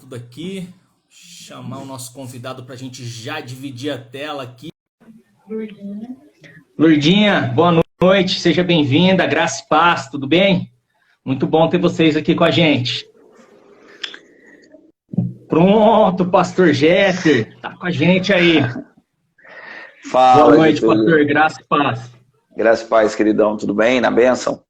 tudo aqui. Chamar o nosso convidado para a gente já dividir a tela aqui. Lourdinha, boa noite, seja bem-vinda, graça e paz, tudo bem? Muito bom ter vocês aqui com a gente. Pronto, pastor Jeter, tá com a gente aí. Fala, boa noite, pastor, graça e paz. Graça e paz, queridão, tudo bem? Na bênção?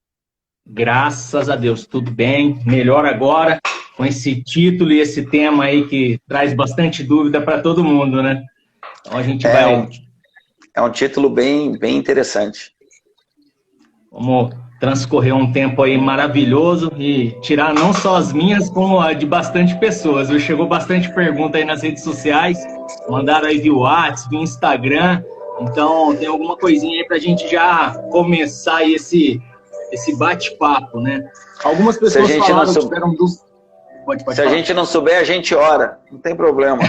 Graças a Deus, tudo bem, melhor agora, com esse título e esse tema aí que traz bastante dúvida para todo mundo, né? Então a gente vai... É um título bem interessante. Vamos transcorrer um tempo aí maravilhoso e tirar não só as minhas, como a de bastante pessoas. Chegou bastante pergunta aí nas redes sociais, mandaram aí via WhatsApp, via Instagram. Então tem alguma coisinha aí pra gente já começar aí esse bate-papo, né? Algumas pessoas falaram que tiveram dúvidas. Se a gente não souber, a gente ora. Não tem problema.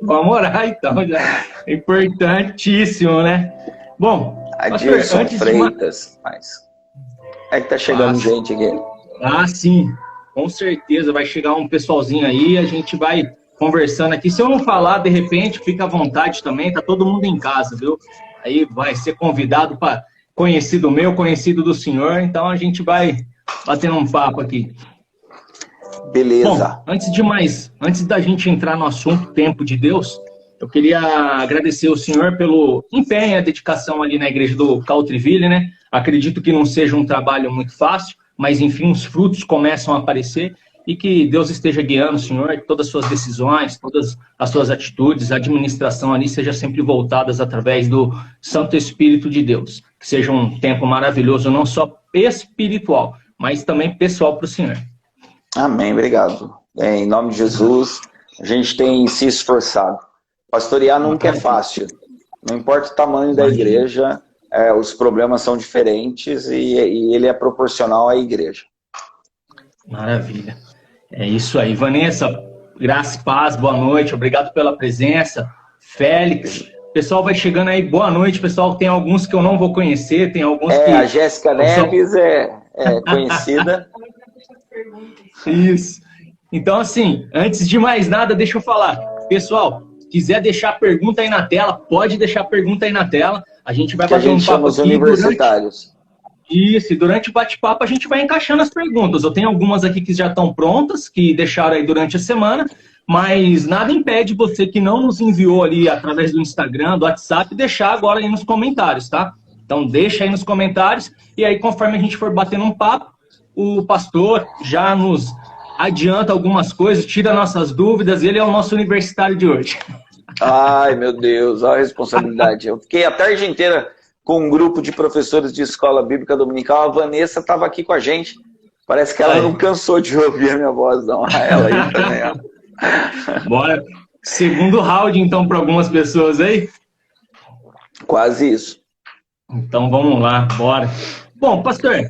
Vamos orar, então. Já. É importantíssimo, né? Bom, Adilson Freitas. Mas é que tá chegando gente aqui. Sim. Com certeza. Vai chegar um pessoalzinho aí. A gente vai conversando aqui. Se eu não falar, de repente, fica à vontade também. Tá todo mundo em casa, viu? Aí vai ser convidado para conhecido meu, conhecido do senhor. Então, a gente vai batendo um papo aqui. Beleza. Bom, antes da gente entrar no assunto Tempo de Deus, eu queria agradecer ao senhor pelo empenho e a dedicação ali na igreja do Caltreville, né? Acredito que não seja um trabalho muito fácil, mas enfim, os frutos começam a aparecer e que Deus esteja guiando o senhor, todas as suas decisões, todas as suas atitudes, a administração ali seja sempre voltadas através do Santo Espírito de Deus. Que seja um tempo maravilhoso, não só espiritual, mas também pessoal para o senhor. Amém, obrigado. Em nome de Jesus, a gente tem se esforçado. Pastorear nunca é fácil. Não importa o tamanho da igreja, os problemas são diferentes e ele é proporcional à igreja. Maravilha. É isso aí. Vanessa, graça e paz, boa noite. Obrigado pela presença. Félix, o pessoal vai chegando aí. Boa noite, pessoal. Tem alguns que eu não vou conhecer, tem alguns que... A Jéssica Neves é conhecida. Isso. Então, assim, antes de mais nada, deixa eu falar. Pessoal, quiser deixar pergunta aí na tela, pode deixar pergunta aí na tela. A gente vai bater um papo aqui. Universitários. Isso, e durante o bate-papo a gente vai encaixando as perguntas. Eu tenho algumas aqui que já estão prontas, que deixaram aí durante a semana, mas nada impede você que não nos enviou ali através do Instagram, do WhatsApp, deixar agora aí nos comentários, tá? Então deixa aí nos comentários, e aí conforme a gente for batendo um papo, o pastor já nos adianta algumas coisas, tira nossas dúvidas, ele é o nosso universitário de hoje. Ai, meu Deus, olha a responsabilidade. Eu fiquei a tarde inteira com um grupo de professores de escola bíblica dominical. A Vanessa estava aqui com a gente. Parece que ela não cansou de ouvir a minha voz, não. Ela aí também, ó. Bora. Segundo round, então, para algumas pessoas aí? Quase isso. Então, vamos lá, bora. Bom, pastor,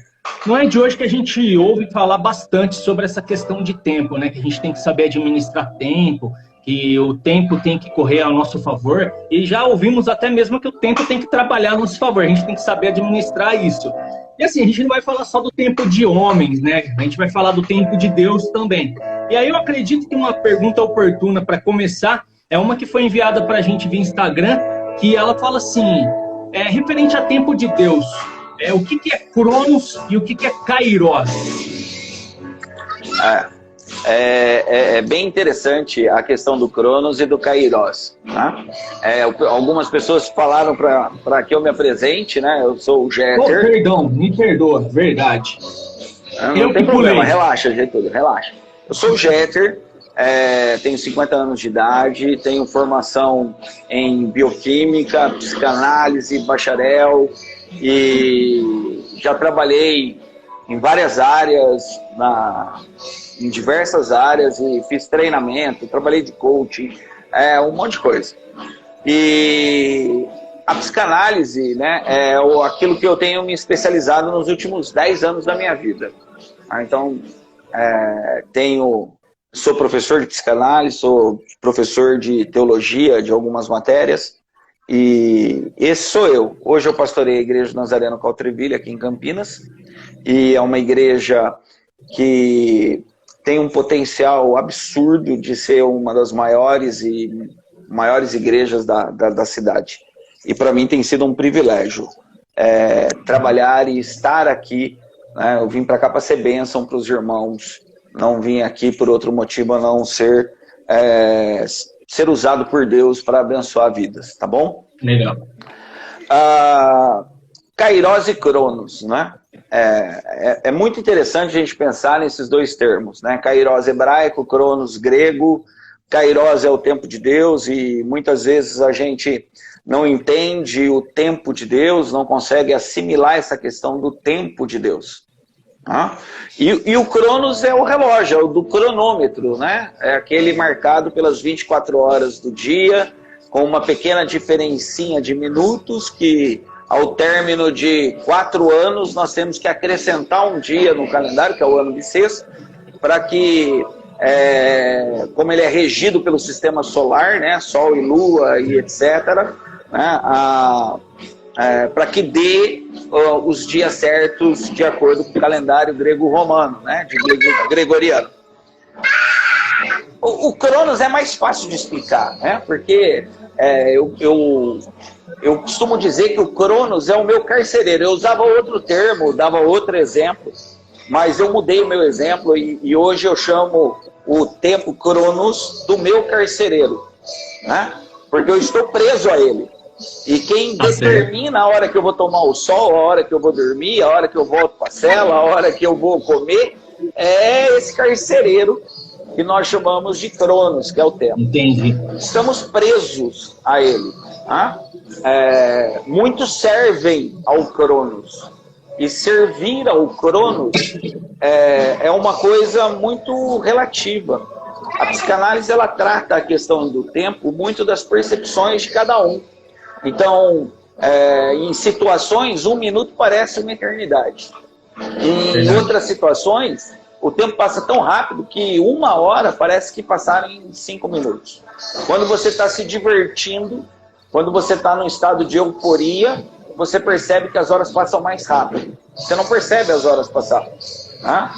não é de hoje que a gente ouve falar bastante sobre essa questão de tempo, né? Que a gente tem que saber administrar tempo, que o tempo tem que correr ao nosso favor, e já ouvimos até mesmo que o tempo tem que trabalhar a nosso favor, a gente tem que saber administrar isso. E assim, a gente não vai falar só do tempo de homens, né? A gente vai falar do tempo de Deus também. E aí eu acredito que uma pergunta oportuna para começar é uma que foi enviada para a gente via Instagram, que ela fala assim, referente a tempo de Deus, o que é Cronos e o que é Kairos? É bem interessante a questão do Cronos e do Kairos. Tá? Algumas pessoas falaram para que eu me apresente, né? Eu sou o Jeter. Perdão, me perdoa, verdade. Não tem problema, relaxa, Getúlio, relaxa. Eu sou o Jeter, tenho 50 anos de idade, tenho formação em bioquímica, psicanálise, bacharel, e já trabalhei em várias áreas, em diversas áreas, e fiz treinamento, trabalhei de coaching, um monte de coisa. E a psicanálise, né, é aquilo que eu tenho me especializado nos últimos 10 anos da minha vida. Então, sou professor de psicanálise, sou professor de teologia de algumas matérias, e esse sou eu. Hoje eu pastorei a Igreja Nazareno Caltreville aqui em Campinas, e é uma igreja que tem um potencial absurdo de ser uma das maiores igrejas da cidade. E para mim tem sido um privilégio trabalhar e estar aqui, né? Eu vim para cá para ser bênção para os irmãos, não vim aqui por outro motivo a não ser usado por Deus para abençoar vidas, tá bom? Legal. Kairos e Cronos, né? É muito interessante a gente pensar nesses dois termos, né? Kairos hebraico, Cronos grego. Kairos é o tempo de Deus e muitas vezes a gente não entende o tempo de Deus, não consegue assimilar essa questão do tempo de Deus. Tá? E o Cronos é o relógio, é o do cronômetro, né? É aquele marcado pelas 24 horas do dia, com uma pequena diferencinha de minutos que, ao término de 4 anos, nós temos que acrescentar um dia no calendário, que é o ano bissexto, para que, como ele é regido pelo sistema solar, né? Sol e Lua e etc., né? Para que dê os dias certos de acordo com o calendário grego-romano, né? De gregoriano. O Cronos é mais fácil de explicar, né? Porque eu costumo dizer que o Cronos é o meu carcereiro. Eu usava outro termo, dava outro exemplo, mas eu mudei o meu exemplo e hoje eu chamo o tempo Cronos do meu carcereiro, né? Porque eu estou preso a ele. E quem determina a hora que eu vou tomar o sol, a hora que eu vou dormir, a hora que eu volto para a cela, a hora que eu vou comer, é esse carcereiro que nós chamamos de Cronos, que é o tempo. Entendi. Estamos presos a ele. Tá? Muitos servem ao Cronos. E servir ao Cronos é uma coisa muito relativa. A psicanálise ela trata a questão do tempo muito das percepções de cada um. Então, em situações, 1 minuto parece uma eternidade. Em outras situações, o tempo passa tão rápido que 1 hora parece que passaram em 5 minutos. Quando você está se divertindo, quando você está num estado de euforia, você percebe que as horas passam mais rápido. Você não percebe as horas passar. Tá?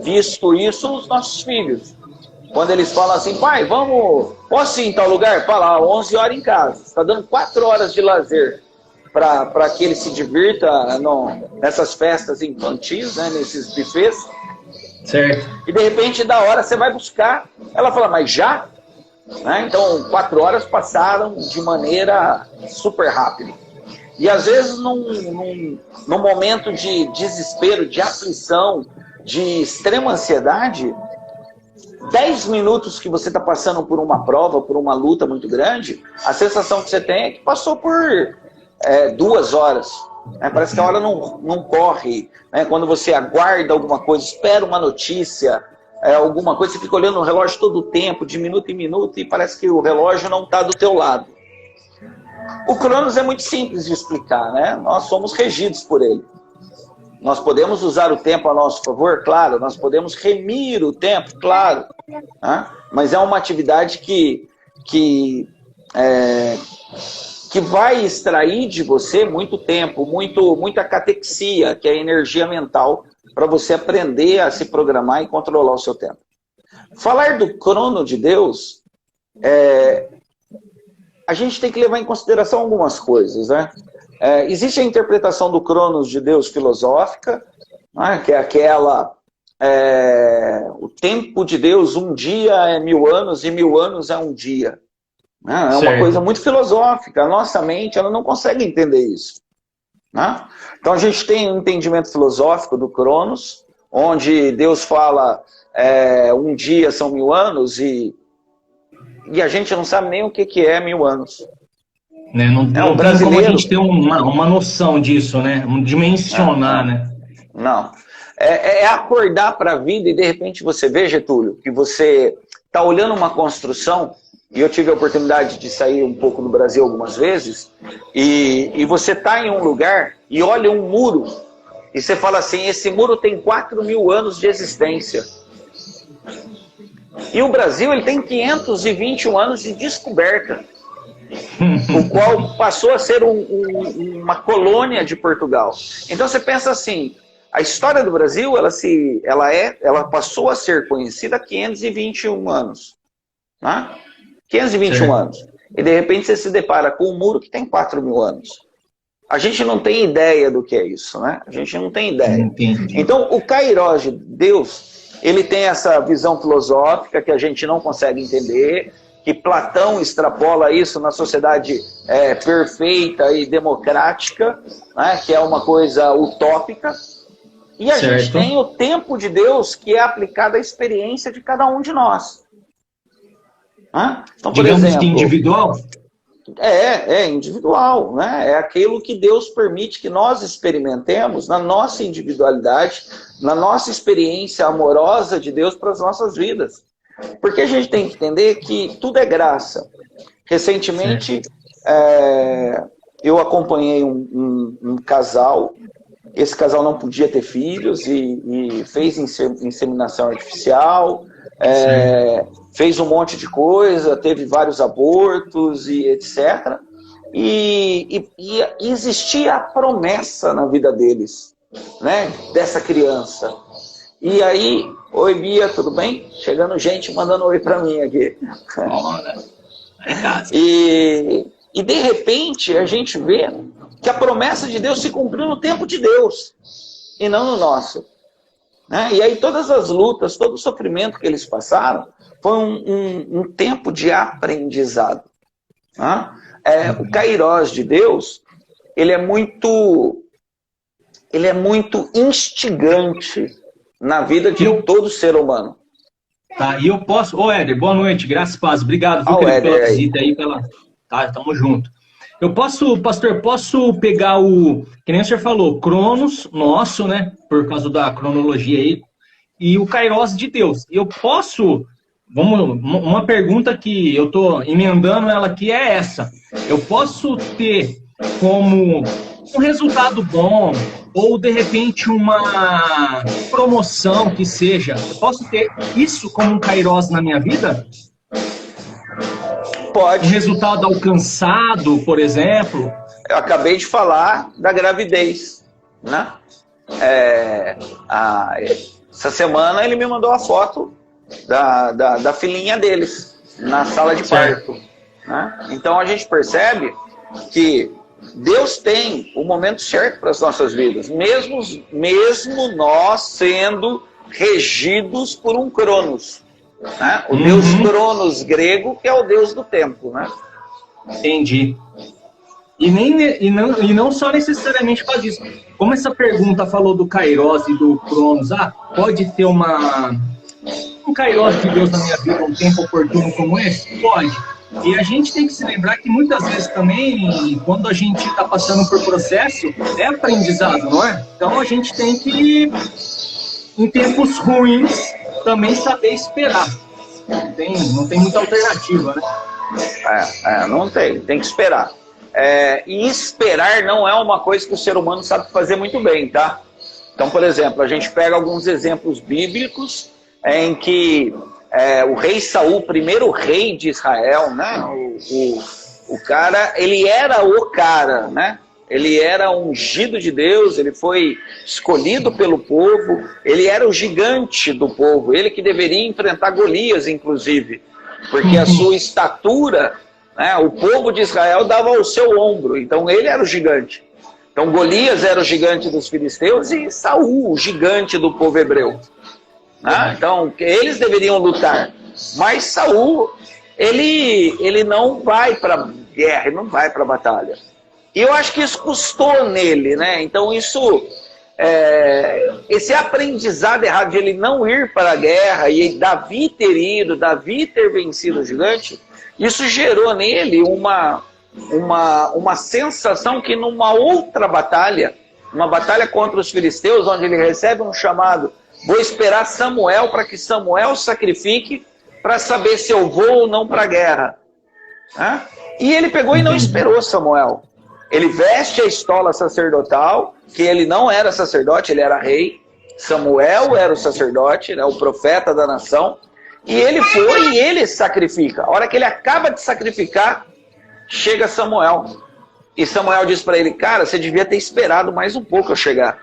Visto isso os nossos filhos. Quando eles falam assim, pai, posso ir em tal lugar? Fala, 11 horas em casa. Está dando 4 horas de lazer para que ele se divirta nessas festas infantis, né, nesses buffets. Certo. E de repente, da hora, você vai buscar. Ela fala, mas já? Né? Então, 4 horas passaram de maneira super rápida. E às vezes, num momento de desespero, de aflição, de extrema ansiedade, 10 minutos que você está passando por uma prova, por uma luta muito grande, a sensação que você tem é que passou por 2 horas. Né? Parece que a hora não corre. Né? Quando você aguarda alguma coisa, espera uma notícia, alguma coisa, você fica olhando o relógio todo o tempo, de minuto em minuto, e parece que o relógio não está do teu lado. O Cronos é muito simples de explicar, né? Nós somos regidos por ele. Nós podemos usar o tempo a nosso favor? Claro. Nós podemos remir o tempo? Claro. Né? Mas é uma atividade que vai extrair de você muito tempo, muita catexia, que é a energia mental, para você aprender a se programar e controlar o seu tempo. Falar do crono de Deus, a gente tem que levar em consideração algumas coisas, né? Existe a interpretação do Cronos de Deus filosófica, né, que é aquela, o tempo de Deus, 1 dia é 1000 anos e 1000 anos é 1 dia. Né? É uma coisa muito filosófica, a nossa mente ela não consegue entender isso. Né? Então a gente tem um entendimento filosófico do Cronos, onde Deus fala 1 dia são 1000 anos e a gente não sabe nem o que é 1000 anos. Né? Não tem como a gente ter uma noção disso, né? Dimensionar, né? Não. É acordar para a vida e de repente você vê, Getúlio, que você está olhando uma construção, e eu tive a oportunidade de sair um pouco no Brasil algumas vezes, e você está em um lugar e olha um muro, e você fala assim, esse muro tem 4000 anos de existência. E o Brasil ele tem 521 anos de descoberta. O qual passou a ser uma colônia de Portugal. Então você pensa assim, A história do Brasil, ela passou a ser conhecida há 521 anos. Né? 521 anos. E de repente você se depara com um muro que tem 4.000 anos. A gente não tem ideia do que é isso, né? A gente não tem ideia. Entendi. Então, o Kairós de Deus, ele tem essa visão filosófica que a gente não consegue entender, que Platão extrapola isso na sociedade perfeita e democrática, né? Que é uma coisa utópica. E a gente tem o tempo de Deus que é aplicado à experiência de cada um de nós. Então, por exemplo, que individual? É individual, né? É aquilo que Deus permite que nós experimentemos na nossa individualidade, na nossa experiência amorosa de Deus para as nossas vidas. Porque a gente tem que entender que tudo é graça. Recentemente, eu acompanhei um casal. Esse casal não podia ter filhos e fez inseminação artificial, fez um monte de coisa, teve vários abortos e etc. E existia a promessa na vida deles, né, dessa criança. E aí, oi Bia, tudo bem? Chegando gente mandando oi pra mim aqui. E de repente a gente vê que a promessa de Deus se cumpriu no tempo de Deus e não no nosso. Né? E aí todas as lutas, todo o sofrimento que eles passaram foi um tempo de aprendizado. Né? O Kairós de Deus, ele é muito instigante na vida de todo ser humano. Tá, e eu posso... Ô, Éder, boa noite, graças a Deus, obrigado pela visita aí, Tá, tamo junto. Eu posso, pastor, pegar que nem o senhor falou, Cronos, nosso, né, por causa da cronologia aí, e o Kairós de Deus. Eu posso, uma pergunta que eu tô emendando ela aqui é essa. Eu posso ter como um resultado bom, ou de repente uma promoção que seja, eu posso ter isso como um Kairós na minha vida? Pode. Um resultado alcançado, por exemplo? Eu acabei de falar da gravidez, né? Essa semana ele me mandou a foto da filhinha deles na sala de parto. Né? Então a gente percebe que Deus tem o momento certo para as nossas vidas, mesmo nós sendo regidos por um Cronos. Né? O Deus Cronos grego, que é o Deus do tempo. Né? Entendi. E não só necessariamente faz isso. Como essa pergunta falou do Kairós e do Cronos, pode ter um Kairós de Deus na minha vida, um tempo oportuno como esse? Pode. E a gente tem que se lembrar que muitas vezes também, quando a gente está passando por processo, é aprendizado, não é? Então a gente tem que, em tempos ruins, também saber esperar. Não tem muita alternativa, né? Não tem que esperar. E esperar não é uma coisa que o ser humano sabe fazer muito bem, tá? Então, por exemplo, a gente pega alguns exemplos bíblicos em que o rei Saul, o primeiro rei de Israel, né? O cara, ele era o cara, né? Ele era ungido de Deus, ele foi escolhido pelo povo, ele era o gigante do povo, ele que deveria enfrentar Golias, inclusive, porque a sua estatura, né, o povo de Israel dava ao seu ombro, então ele era o gigante. Então Golias era o gigante dos filisteus e Saul, o gigante do povo hebreu. Né? Então eles deveriam lutar, mas Saul, ele não vai para a guerra, ele não vai para a batalha. E eu acho que isso custou nele, né? Então esse aprendizado errado de ele não ir para a guerra e Davi ter ido, Davi ter vencido o gigante, isso gerou nele uma sensação que numa outra batalha, uma batalha contra os filisteus, onde ele recebe um chamado, vou esperar Samuel para que Samuel sacrifique para saber se eu vou ou não para a guerra. Né? E ele pegou e não esperou Samuel. Ele veste a estola sacerdotal, que ele não era sacerdote, ele era rei. Samuel era o sacerdote, né, o profeta da nação. E ele foi e ele sacrifica. A hora que ele acaba de sacrificar, chega Samuel. E Samuel diz para ele, cara, você devia ter esperado mais um pouco eu chegar.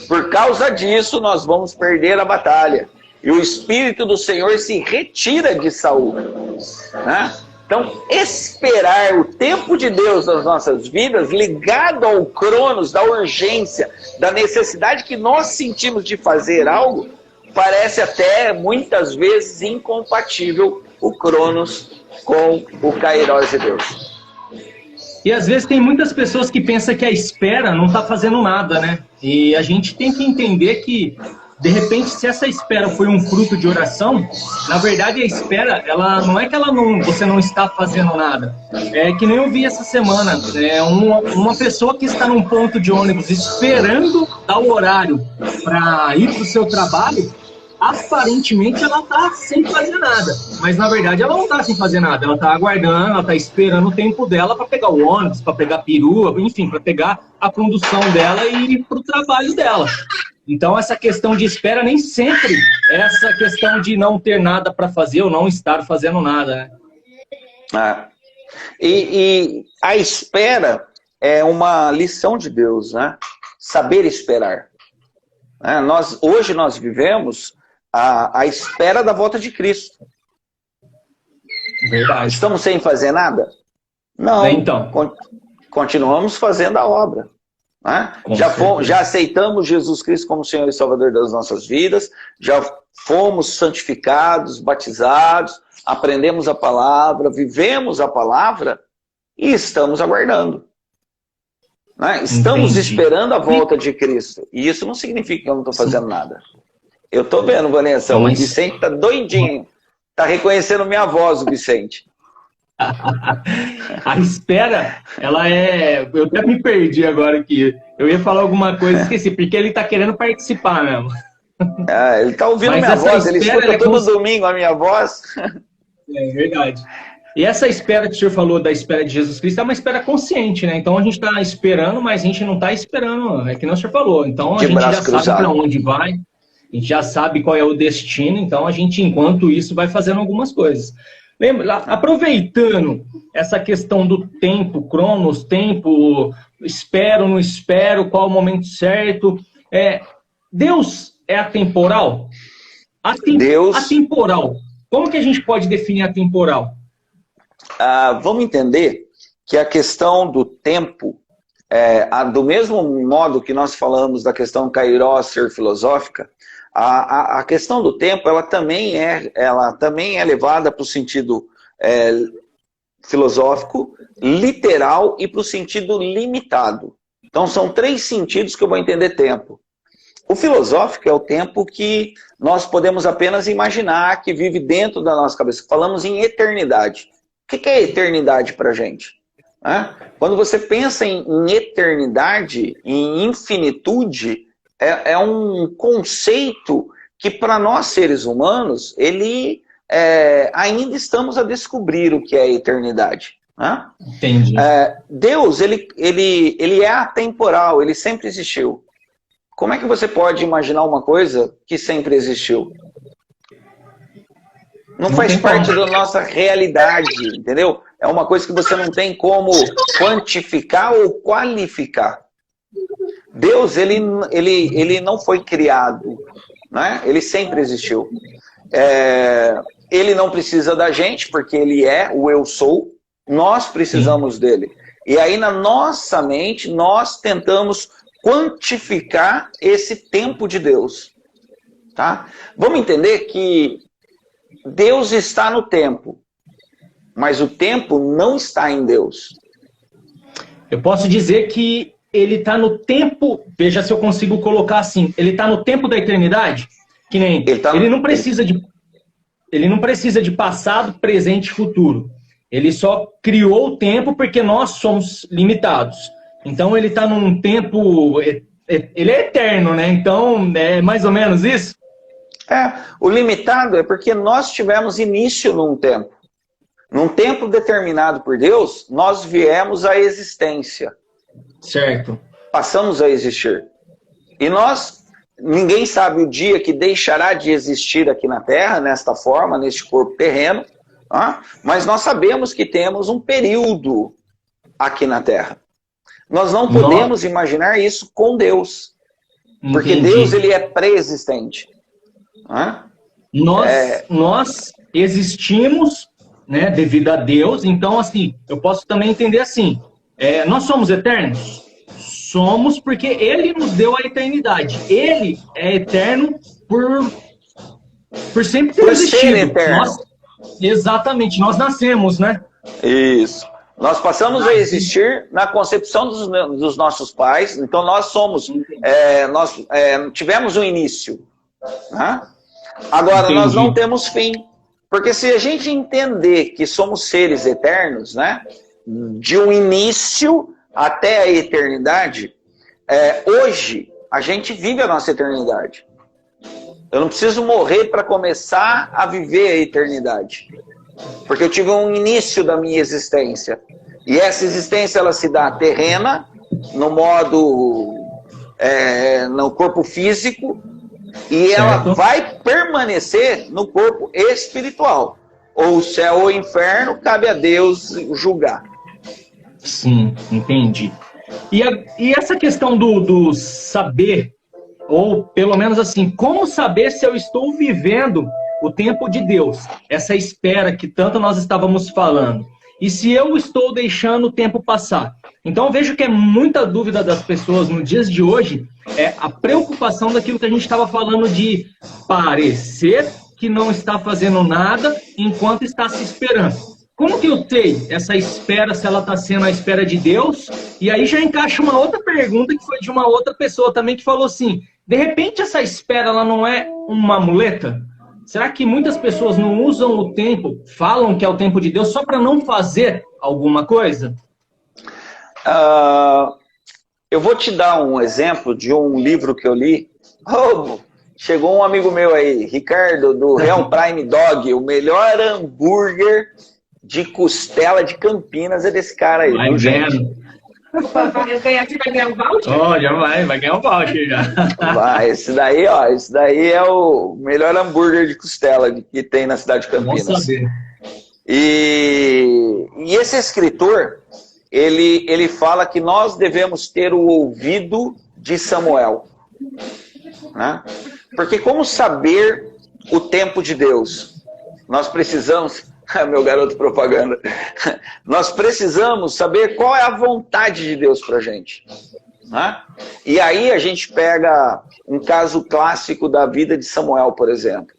Por causa disso, nós vamos perder a batalha. E o Espírito do Senhor se retira de Saul. Né? Então, esperar o tempo de Deus nas nossas vidas, ligado ao cronos, da urgência, da necessidade que nós sentimos de fazer algo, parece até, muitas vezes, incompatível o cronos com o Kairos de Deus. E às vezes tem muitas pessoas que pensam que a espera não está fazendo nada, né? E a gente tem que entender que, de repente, se essa espera foi um fruto de oração, na verdade a espera, ela não é que você não está fazendo nada. É que nem eu vi essa semana, uma pessoa que está num ponto de ônibus esperando dar o horário para ir para o seu trabalho, aparentemente ela está sem fazer nada. Mas na verdade ela não está sem fazer nada, ela está aguardando, ela está esperando o tempo dela para pegar o ônibus, para pegar a perua, enfim, para pegar a condução dela e ir para o trabalho dela. Então, essa questão de espera nem sempre é essa questão de não ter nada para fazer ou não estar fazendo nada, né? E a espera é uma lição de Deus, né? Saber esperar. Hoje nós vivemos a espera da volta de Cristo. Verdade. Estamos sem fazer nada? Não. Então. Continuamos fazendo a obra. Já aceitamos Jesus Cristo como Senhor e Salvador das nossas vidas, já fomos santificados, batizados, aprendemos a palavra, vivemos a palavra e estamos aguardando. Estamos esperando a volta de Cristo. E isso não significa que eu não estou fazendo nada. Eu estou vendo, Vanessa, o Vicente está doidinho. Está reconhecendo minha voz, o Vicente. A espera, ela é... Eu até me perdi agora aqui. Eu ia falar alguma coisa e esqueci, porque ele está querendo participar mesmo. Ele está ouvindo minha voz, ele escuta todo domingo a minha voz. É verdade. E essa espera que o senhor falou, da espera de Jesus Cristo, é uma espera consciente, né? Então a gente está esperando, mas a gente não está esperando, é que nem o senhor falou. Então a gente já sabe para onde vai, a gente já sabe qual é o destino, então a gente, enquanto isso, vai fazendo algumas coisas. Lembra, aproveitando essa questão do tempo, cronos, tempo, espero, não espero, qual o momento certo. Deus é atemporal? Deus... Atemporal. Como que a gente pode definir atemporal? Vamos entender que a questão do tempo, do mesmo modo que nós falamos da questão Kairos ser filosófica, a questão do tempo ela também é levada para o sentido filosófico, literal e para o sentido limitado. Então são 3 sentidos que eu vou entender tempo. O filosófico é o tempo que nós podemos apenas imaginar, que vive dentro da nossa cabeça. Falamos em eternidade. O que é eternidade para a gente? Quando você pensa em eternidade, em infinitude, é um conceito que para nós seres humanos, ainda estamos a descobrir o que é eternidade. Entendi. Deus, ele é atemporal, ele sempre existiu. Como é que você pode imaginar uma coisa que sempre existiu? Não faz parte da nossa realidade, entendeu? É uma coisa que você não tem como quantificar ou qualificar. Deus, ele não foi criado, né? Ele sempre existiu. Ele não precisa da gente, porque ele é o eu sou. Nós precisamos dele. E aí, na nossa mente, nós tentamos quantificar esse tempo de Deus. Tá? Vamos entender que Deus está no tempo, mas o tempo não está em Deus. Eu posso dizer que ele está no tempo, veja se eu consigo colocar assim, ele está no tempo da eternidade, que nem ele não precisa de passado, presente e futuro. Ele só criou o tempo porque nós somos limitados. Então ele está num tempo, ele é eterno, né? Então é mais ou menos isso? O limitado é porque nós tivemos início num tempo. Num tempo determinado por Deus, nós viemos à existência. Certo. Passamos a existir. E ninguém sabe o dia que deixará de existir aqui na Terra, nesta forma, neste corpo terreno, mas nós sabemos que temos um período aqui na Terra. Nós não podemos imaginar isso com Deus. Porque Deus, ele é pré-existente. Nós existimos, né, devido a Deus. Então, assim, eu posso também entender assim, nós somos eternos? Somos porque Ele nos deu a eternidade. Ele é eterno por sempre ter existido. Ser eterno. Exatamente, nós nascemos, né? Isso. Nós passamos a existir na concepção dos nossos pais, então nós somos, nós tivemos um início. Né? Agora, nós não temos fim. Porque se a gente entender que somos seres eternos, né, de um início até a eternidade, hoje a gente vive a nossa eternidade. Eu não preciso morrer para começar a viver a eternidade. Porque eu tive um início da minha existência. E essa existência, ela se dá terrena, no modo, no corpo físico, e ela vai permanecer no corpo espiritual. Ou o céu ou o inferno, cabe a Deus julgar. Sim, entendi. E essa questão do saber, ou pelo menos assim, como saber se eu estou vivendo o tempo de Deus? Essa espera que tanto nós estávamos falando. E se eu estou deixando o tempo passar? Então eu vejo que é muita dúvida das pessoas nos dias de hoje, a preocupação daquilo que a gente estava falando de parecer que não está fazendo nada enquanto está se esperando. Como que eu sei essa espera, se ela está sendo a espera de Deus? E aí já encaixa uma outra pergunta que foi de uma outra pessoa também que falou assim, de repente essa espera ela não é uma muleta? Será que muitas pessoas não usam o tempo, falam que é o tempo de Deus só para não fazer alguma coisa? Eu vou te dar um exemplo de um livro que eu li. Chegou um amigo meu aí, Ricardo, do Real Prime Dog, o melhor hambúrguer de costela de Campinas é desse cara aí. Vai vendo. Vai ganhar um voucher? Já vai ganhar um voucher já. Vai, esse daí é o melhor hambúrguer de costela que tem na cidade de Campinas. Vamos saber. E esse escritor, ele fala que nós devemos ter o ouvido de Samuel. Né? Porque como saber o tempo de Deus? Nós precisamos... Meu garoto propaganda. Nós precisamos saber qual é a vontade de Deus pra gente. Né? E aí a gente pega um caso clássico da vida de Samuel, por exemplo.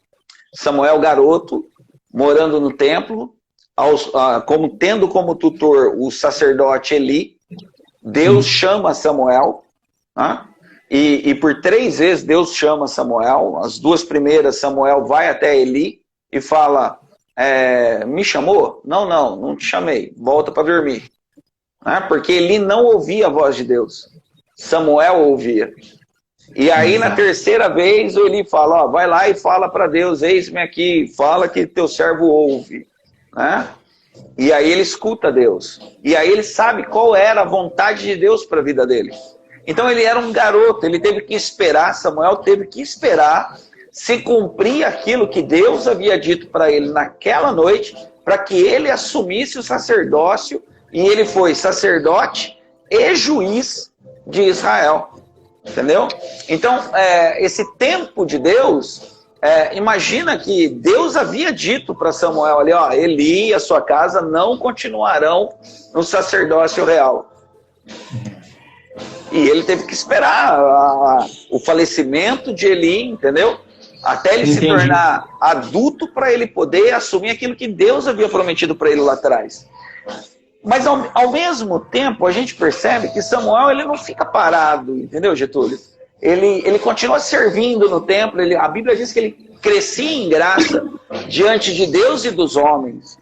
Samuel, garoto, morando no templo, tendo como tutor o sacerdote Eli. Deus chama Samuel. Né? E por 3 vezes Deus chama Samuel. As 2 primeiras, Samuel vai até Eli e fala... me chamou? Não te chamei. Volta para dormir. Porque ele não ouvia a voz de Deus. Samuel ouvia. E aí na 3ª vez ele fala, vai lá e fala para Deus, eis-me aqui, fala que teu servo ouve. E aí ele escuta Deus. E aí ele sabe qual era a vontade de Deus para a vida dele. Então ele era um garoto, ele teve que esperar, Samuel teve que esperar se cumprir aquilo que Deus havia dito para ele naquela noite, para que ele assumisse o sacerdócio, e ele foi sacerdote e juiz de Israel. Entendeu? Então, esse tempo de Deus, imagina que Deus havia dito para Samuel ali, Eli e a sua casa não continuarão no sacerdócio real. E ele teve que esperar o falecimento de Eli, entendeu? Até ele se tornar adulto para ele poder assumir aquilo que Deus havia prometido para ele lá atrás. Mas ao mesmo tempo a gente percebe que Samuel ele não fica parado, entendeu, Getúlio? Ele continua servindo no templo, a Bíblia diz que ele crescia em graça diante de Deus e dos homens.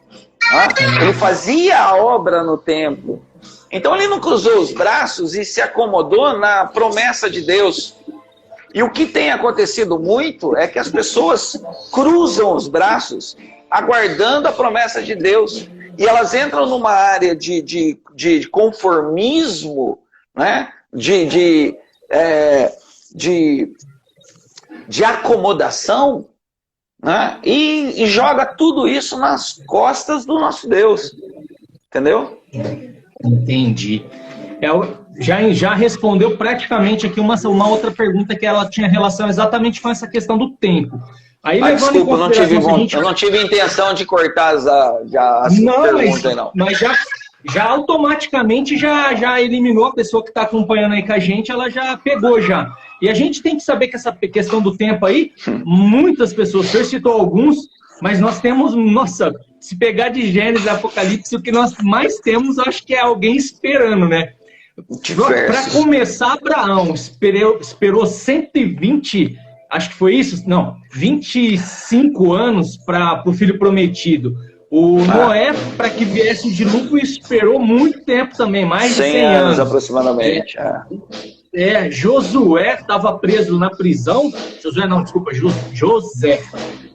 Ele fazia a obra no templo. Então ele não cruzou os braços e se acomodou na promessa de Deus. E o que tem acontecido muito é que as pessoas cruzam os braços aguardando a promessa de Deus. E elas entram numa área de conformismo, né? de acomodação, né? E joga tudo isso nas costas do nosso Deus. Entendeu? Entendi. Já respondeu praticamente aqui uma outra pergunta que ela tinha relação exatamente com essa questão do tempo. Aí, desculpa, eu não tive intenção de cortar as perguntas, não. Mas já automaticamente já eliminou a pessoa que está acompanhando aí com a gente, ela já pegou já. E a gente tem que saber que essa questão do tempo aí, muitas pessoas, você citou alguns, mas nós temos, nossa, se pegar de Gênesis e Apocalipse, o que nós mais temos, acho que é alguém esperando, né? Para começar, Abraão esperou 120, acho que foi isso? Não, 25 anos para o filho prometido. O Noé, para que viesse o dilúvio, esperou muito tempo também, mais de 100 anos. Aproximadamente. Josué estava preso na prisão. José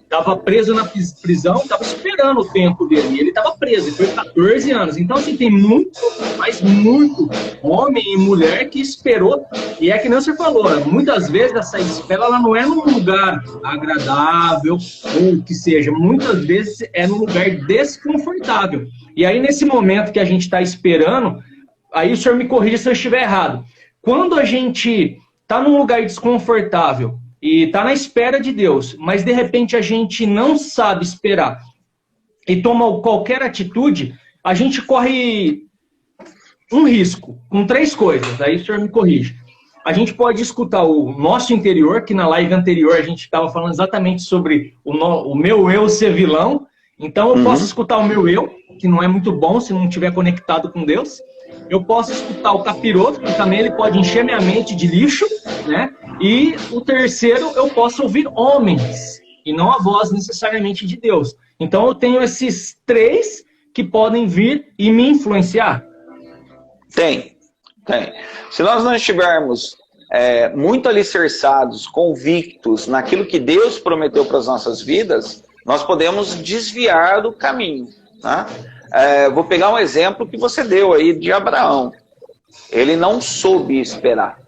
estava preso na prisão, estava esperando o tempo dele. E ele estava preso, ele foi 14 anos. Então, assim, tem muito, mas muito homem e mulher que esperou. E é que nem você falou, muitas vezes essa espera ela não é num lugar agradável, ou que seja. Muitas vezes é num lugar desconfortável. E aí, nesse momento que a gente está esperando, aí o senhor me corrija se eu estiver errado. Quando a gente está num lugar desconfortável e está na espera de Deus, mas de repente a gente não sabe esperar e toma qualquer atitude, a gente corre um risco com 3 coisas. Aí o senhor me corrige. A gente pode escutar o nosso interior, que na live anterior a gente estava falando exatamente sobre o meu eu ser vilão. Então eu posso escutar o meu eu, que não é muito bom se não estiver conectado com Deus. Eu posso escutar o capiroto, que também ele pode encher minha mente de lixo, né? E o terceiro, eu posso ouvir homens, e não a voz necessariamente de Deus. Então eu tenho esses 3 que podem vir e me influenciar. Tem. Se nós não estivermos muito alicerçados, convictos naquilo que Deus prometeu para as nossas vidas, nós podemos desviar do caminho, tá? Vou pegar um exemplo que você deu aí de Abraão. Ele não soube esperar.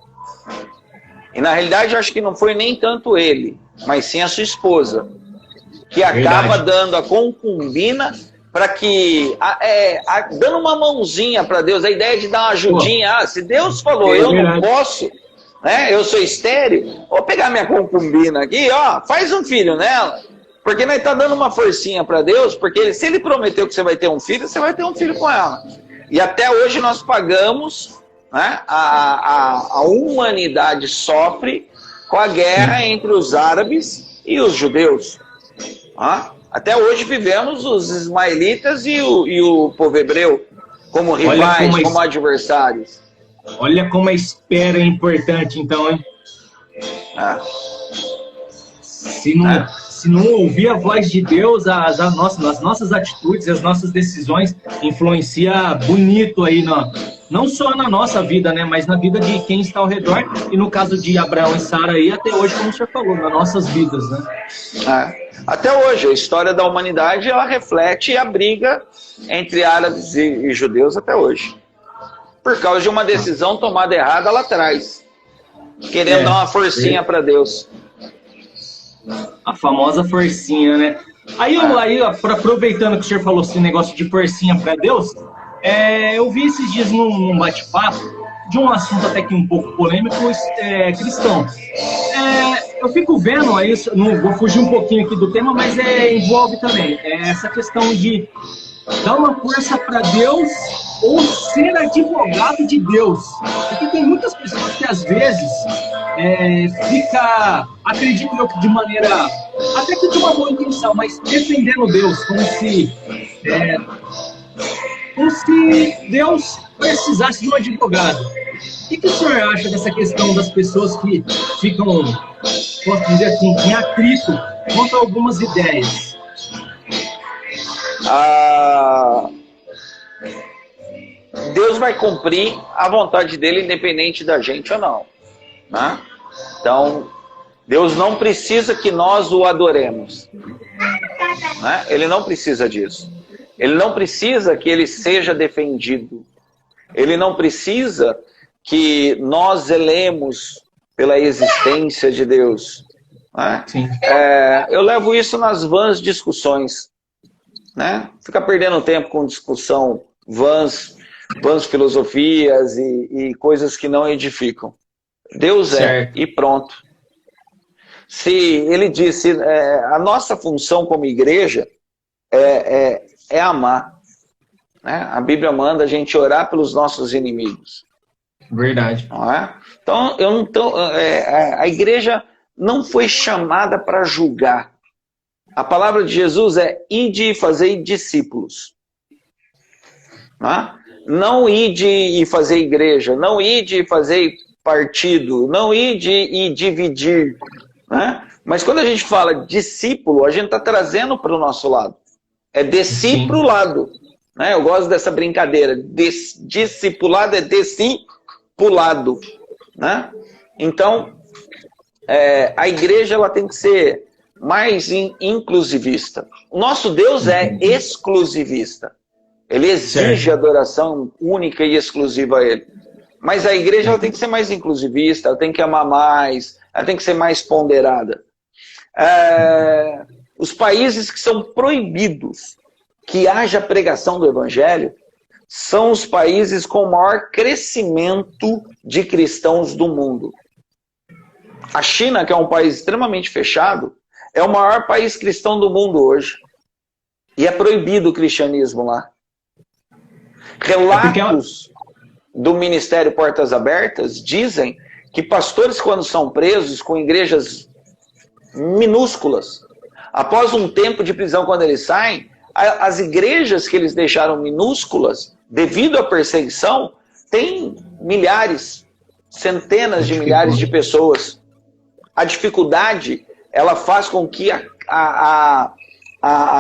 E na realidade eu acho que não foi nem tanto ele, mas sim a sua esposa, que acaba dando a concubina para que, dando uma mãozinha para Deus, a ideia de dar uma ajudinha. Se Deus falou, eu não posso, né? Eu sou estéril, vou pegar minha concubina aqui, faz um filho nela. Porque nós estamos dando uma forcinha para Deus, porque se Ele prometeu que você vai ter um filho, você vai ter um filho com ela. E até hoje nós pagamos, né, a humanidade sofre com a guerra entre os árabes e os judeus. Até hoje vivemos os ismaelitas e o povo hebreu como rivais, como adversários. Olha como a espera é importante, então, hein? Se não ouvir a voz de Deus, as nossas atitudes, as nossas decisões influencia bonito aí, não só na nossa vida, né, mas na vida de quem está ao redor, e no caso de Abraão e Sara aí, até hoje, como o senhor falou, nas nossas vidas, né? Até hoje, a história da humanidade, ela reflete a briga entre árabes e judeus até hoje. Por causa de uma decisão tomada errada lá atrás. Querendo dar uma forcinha para Deus. A famosa forcinha, né? Aí, aproveitando que o senhor falou esse negócio de forcinha para Deus, eu vi esses dias num bate-papo de um assunto até que um pouco polêmico, cristão. Eu fico vendo, aí, não vou fugir um pouquinho aqui do tema, mas envolve também essa questão de dar uma força para Deus ou ser advogado de Deus. Porque tem muitas pessoas que às vezes acreditam de maneira, até que de uma boa intenção, mas defendendo Deus, como se Deus precisasse de um advogado. O que o senhor acha dessa questão das pessoas que ficam, posso dizer assim, em atrito quanto a algumas ideias? Deus vai cumprir a vontade dele, independente da gente ou não, né? Então, Deus não precisa que nós o adoremos, né? Ele não precisa disso. Ele não precisa que ele seja defendido. Ele não precisa que nós zelemos pela existência de Deus, né? Eu levo isso nas vãs discussões, né? Fica perdendo tempo com discussão vãs, vãs filosofias e coisas que não edificam. Deus Certo. e pronto. Se ele disse, a nossa função como igreja é amar. Né? A Bíblia manda a gente orar pelos nossos inimigos. Verdade. Não é? Então, a igreja não foi chamada para julgar. A palavra de Jesus é ide e fazei discípulos. Não ide e fazer igreja, não ide e fazer partido, não ide e dividir. Né? Mas quando a gente fala discípulo, a gente está trazendo para o nosso lado. É discipulado. Né? Eu gosto dessa brincadeira. Discipulado é discipulado. Né? Então, a igreja ela tem que ser mais inclusivista. O nosso Deus é exclusivista. Ele exige adoração única e exclusiva a Ele. Mas a igreja ela tem que ser mais inclusivista, ela tem que amar mais, ela tem que ser mais ponderada. Os países que são proibidos que haja pregação do Evangelho são os países com o maior crescimento de cristãos do mundo. A China, que é um país extremamente fechado, é o maior país cristão do mundo hoje. E é proibido o cristianismo lá. Relatos do Ministério Portas Abertas dizem que pastores, quando são presos com igrejas minúsculas, após um tempo de prisão, quando eles saem, as igrejas que eles deixaram minúsculas, devido à perseguição, têm milhares, centenas de milhares de pessoas. A dificuldade, ela faz com que a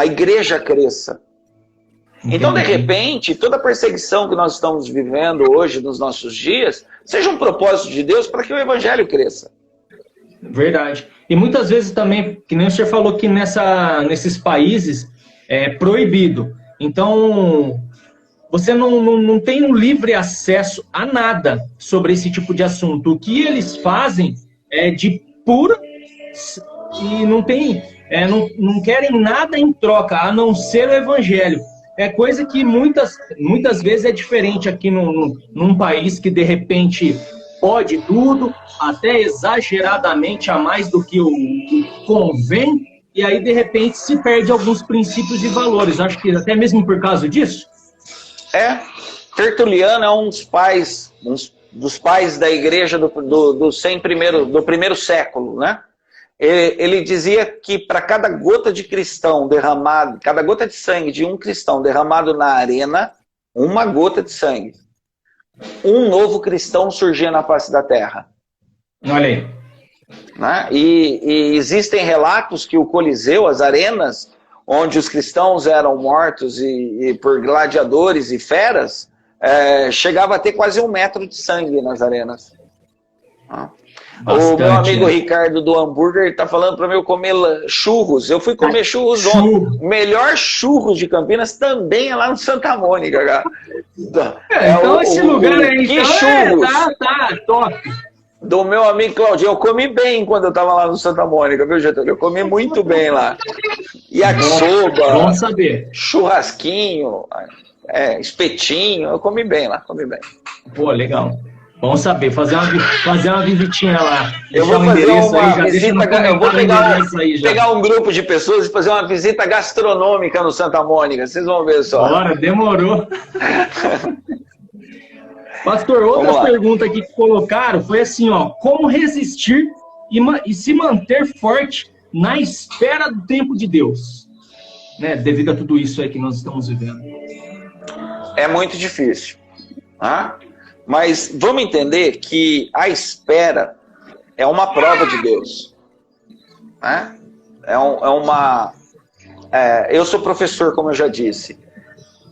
igreja cresça. Então, de repente, toda a perseguição que nós estamos vivendo hoje, nos nossos dias, seja um propósito de Deus para que o Evangelho cresça. Verdade. E muitas vezes também, que nem o senhor falou que nesses países é proibido. Então, você não tem um livre acesso a nada sobre esse tipo de assunto. O que eles fazem é de pura... E não tem... não querem nada em troca, a não ser o Evangelho. É coisa que muitas vezes é diferente aqui num país que, de repente, pode tudo, até exageradamente a mais do que o convém, e aí, de repente, se perde alguns princípios e valores. Acho que até mesmo por causa disso. Tertuliano é um dos pais da igreja do primeiro século, né? Ele dizia que para cada gota de cristão derramado, cada gota de sangue de um cristão derramado na arena, uma gota de sangue, um novo cristão surgia na face da terra. Olha aí. Né? E existem relatos que o Coliseu, as arenas, onde os cristãos eram mortos e por gladiadores e feras, chegava a ter quase 1 metro de sangue nas arenas. Bastante, o meu amigo Ricardo do hambúrguer está falando para eu comer churros. Eu fui comer churros ontem. O melhor churros de Campinas também é lá no Santa Mônica, cara. Então esse lugar aí, que churros. Tá, top. Do meu amigo Claudinho, eu comi bem quando eu estava lá no Santa Mônica, viu, Getúlio? Eu comi muito bem lá. Yakisoba, bom saber. Churrasquinho, espetinho, eu comi bem lá, comi bem. Pô, legal. Bom saber, fazer uma visitinha lá. Eu vou fazer uma visita, eu vou pegar um grupo de pessoas e fazer uma visita gastronômica no Santa Mônica, vocês vão ver só. Bora, demorou. Pastor, outra pergunta aqui que colocaram foi assim, como resistir e se manter forte na espera do tempo de Deus, né? Devido a tudo isso aí que nós estamos vivendo. É muito difícil, tá? Mas vamos entender que a espera é uma prova de Deus. Né? Eu sou professor, como eu já disse.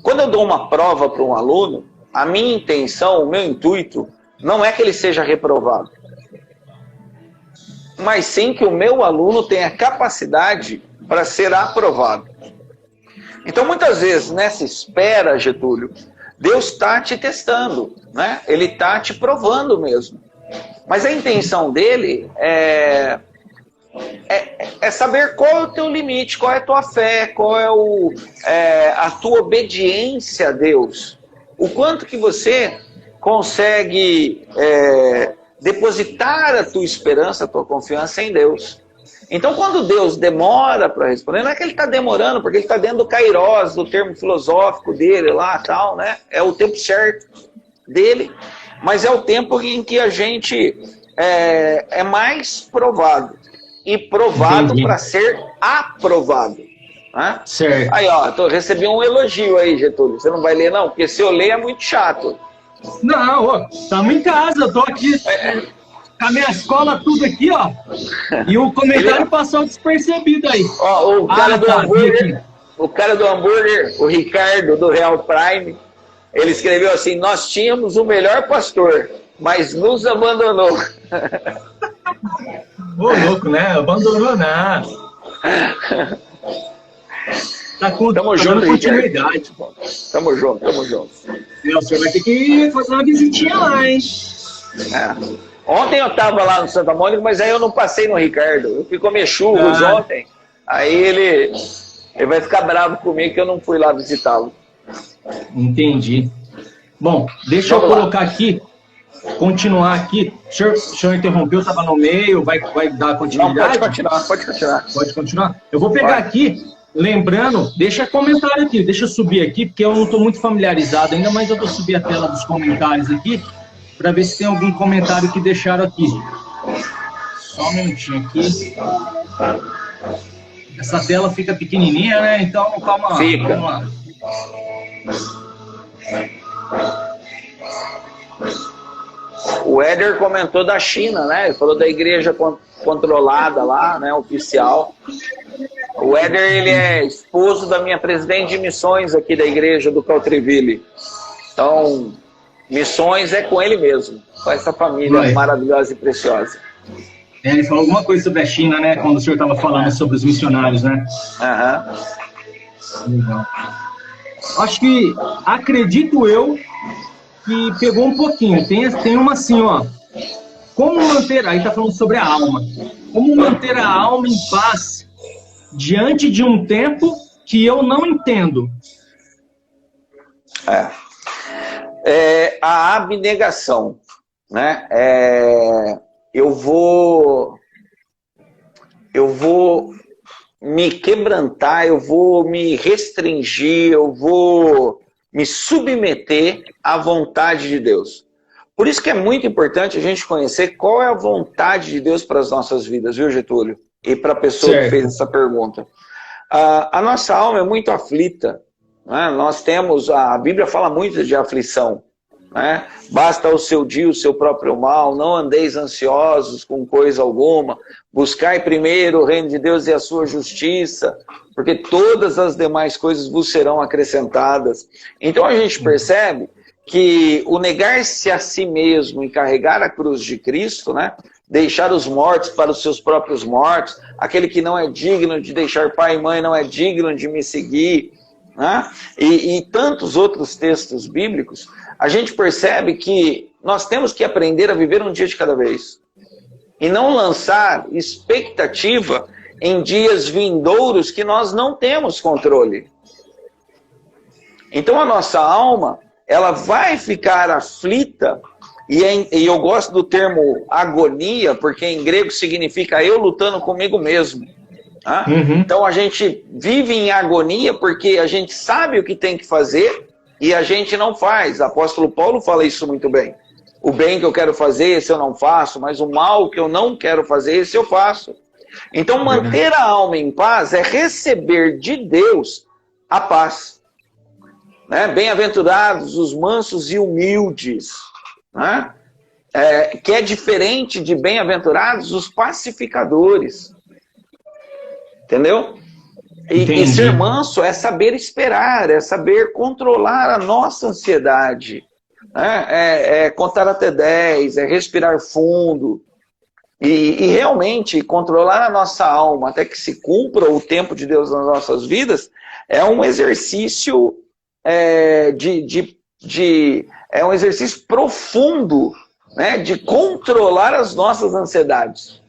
Quando eu dou uma prova para um aluno, a minha intenção, o meu intuito, não é que ele seja reprovado. Mas sim que o meu aluno tenha capacidade para ser aprovado. Então, muitas vezes, nessa espera, Getúlio, Deus está te testando, né? Ele está te provando mesmo. Mas a intenção dele é saber qual é o teu limite, qual é a tua fé, qual é a tua obediência a Deus. o quanto que você consegue depositar a tua esperança, a tua confiança em Deus. Então, quando Deus demora para responder, não é que ele está demorando, porque ele está dentro do kairos, do termo filosófico dele lá, tal, né? É o tempo certo dele, mas é o tempo em que a gente é mais provado. E provado para ser aprovado. Né? Certo. Aí, ó, recebi um elogio aí, Getúlio. Você não vai ler, não? Porque se eu ler é muito chato. Não, ó, estamos em casa, eu tô aqui com a minha escola tudo aqui, ó. E o comentário passou despercebido aí. Ó, o cara do hambúrguer, o Ricardo, do Real Prime, ele escreveu assim: nós tínhamos o melhor pastor, mas nos abandonou. Ô, louco, né? Abandonou nada. Tamo junto, continuidade. Tamo junto. O senhor vai ter que fazer uma visitinha lá, hein? Ontem eu tava lá no Santa Mônica, mas aí eu não passei no Ricardo. Eu fui comer churros ontem. Aí ele vai ficar bravo comigo que eu não fui lá visitá-lo. Entendi. Bom, deixa eu colocar aqui, continuar aqui. O senhor interrompeu, estava no meio, vai dar continuidade? Não, pode continuar. Pode continuar? Eu vou pegar aqui, lembrando, deixa comentário aqui, deixa eu subir aqui, porque eu não estou muito familiarizado ainda, mas eu vou subir a tela dos comentários aqui, para ver se tem algum comentário que deixaram aqui. Só um minutinho aqui. Essa tela fica pequenininha, né? Então, calma lá. Fica. Vamos lá. O Éder comentou da China, né? Ele falou da igreja controlada lá, né? Oficial. O Éder, ele é esposo da minha presidente de missões aqui da igreja do Caltreville. Então, missões é com ele mesmo, com essa família maravilhosa e preciosa. Ele falou alguma coisa sobre a China, né? Quando o senhor estava falando sobre os missionários, né? Legal. Acho que, acredito eu, que pegou um pouquinho. Tem uma assim, ó. Como manter... Aí tá falando sobre a alma. Como manter a alma em paz diante de um tempo que eu não entendo? A abnegação, né? Eu vou me quebrantar, eu vou me restringir, eu vou me submeter à vontade de Deus. Por isso que é muito importante a gente conhecer qual é a vontade de Deus para as nossas vidas, viu, Getúlio? E para a pessoa que fez essa pergunta. A nossa alma é muito aflita, né? Nós temos, a Bíblia fala muito de aflição, né? Basta o seu dia, o seu próprio mal, não andeis ansiosos com coisa alguma, buscai primeiro o reino de Deus e a sua justiça, porque todas as demais coisas vos serão acrescentadas. Então a gente percebe que o negar-se a si mesmo e carregar a cruz de Cristo, né? Deixar os mortos para os seus próprios mortos, aquele que não é digno de deixar pai e mãe não é digno de me seguir, né? E tantos outros textos bíblicos, a gente percebe que nós temos que aprender a viver um dia de cada vez. E não lançar expectativa em dias vindouros que nós não temos controle. Então a nossa alma, ela vai ficar aflita, e eu gosto do termo agonia, porque em grego significa eu lutando comigo mesmo. Tá? Então a gente vive em agonia porque a gente sabe o que tem que fazer e a gente não faz. O apóstolo Paulo fala isso muito bem. O bem que eu quero fazer, esse eu não faço, mas o mal que eu não quero fazer, esse eu faço. Então manter a alma em paz é receber de Deus a paz. Né? Bem-aventurados os mansos e humildes, né? Que é diferente de bem-aventurados os pacificadores. Entendeu? E ser manso é saber esperar, é saber controlar a nossa ansiedade, né? É contar até 10, é respirar fundo e realmente controlar a nossa alma até que se cumpra o tempo de Deus nas nossas vidas é um exercício é um exercício profundo, né, de controlar as nossas ansiedades.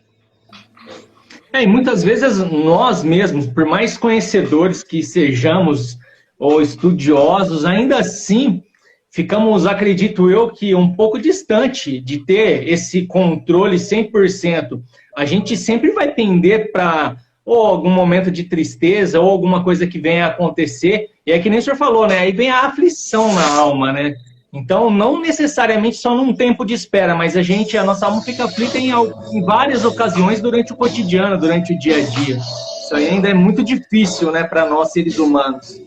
E muitas vezes nós mesmos, por mais conhecedores que sejamos ou estudiosos, ainda assim ficamos, acredito eu, que um pouco distante de ter esse controle 100%. A gente sempre vai tender para ou algum momento de tristeza, ou alguma coisa que venha a acontecer, e é que nem o senhor falou, né? Aí vem a aflição na alma, né? Então, não necessariamente só num tempo de espera, mas a nossa alma fica aflita em várias ocasiões durante o cotidiano, durante o dia a dia. Isso aí ainda é muito difícil, né, para nós, seres humanos.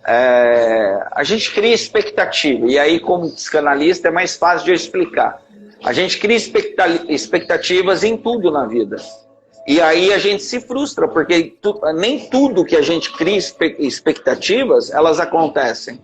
A gente cria expectativa, e aí, como psicanalista, é mais fácil de eu explicar. A gente cria expectativas em tudo na vida. E aí a gente se frustra, porque nem tudo que a gente cria expectativas, elas acontecem.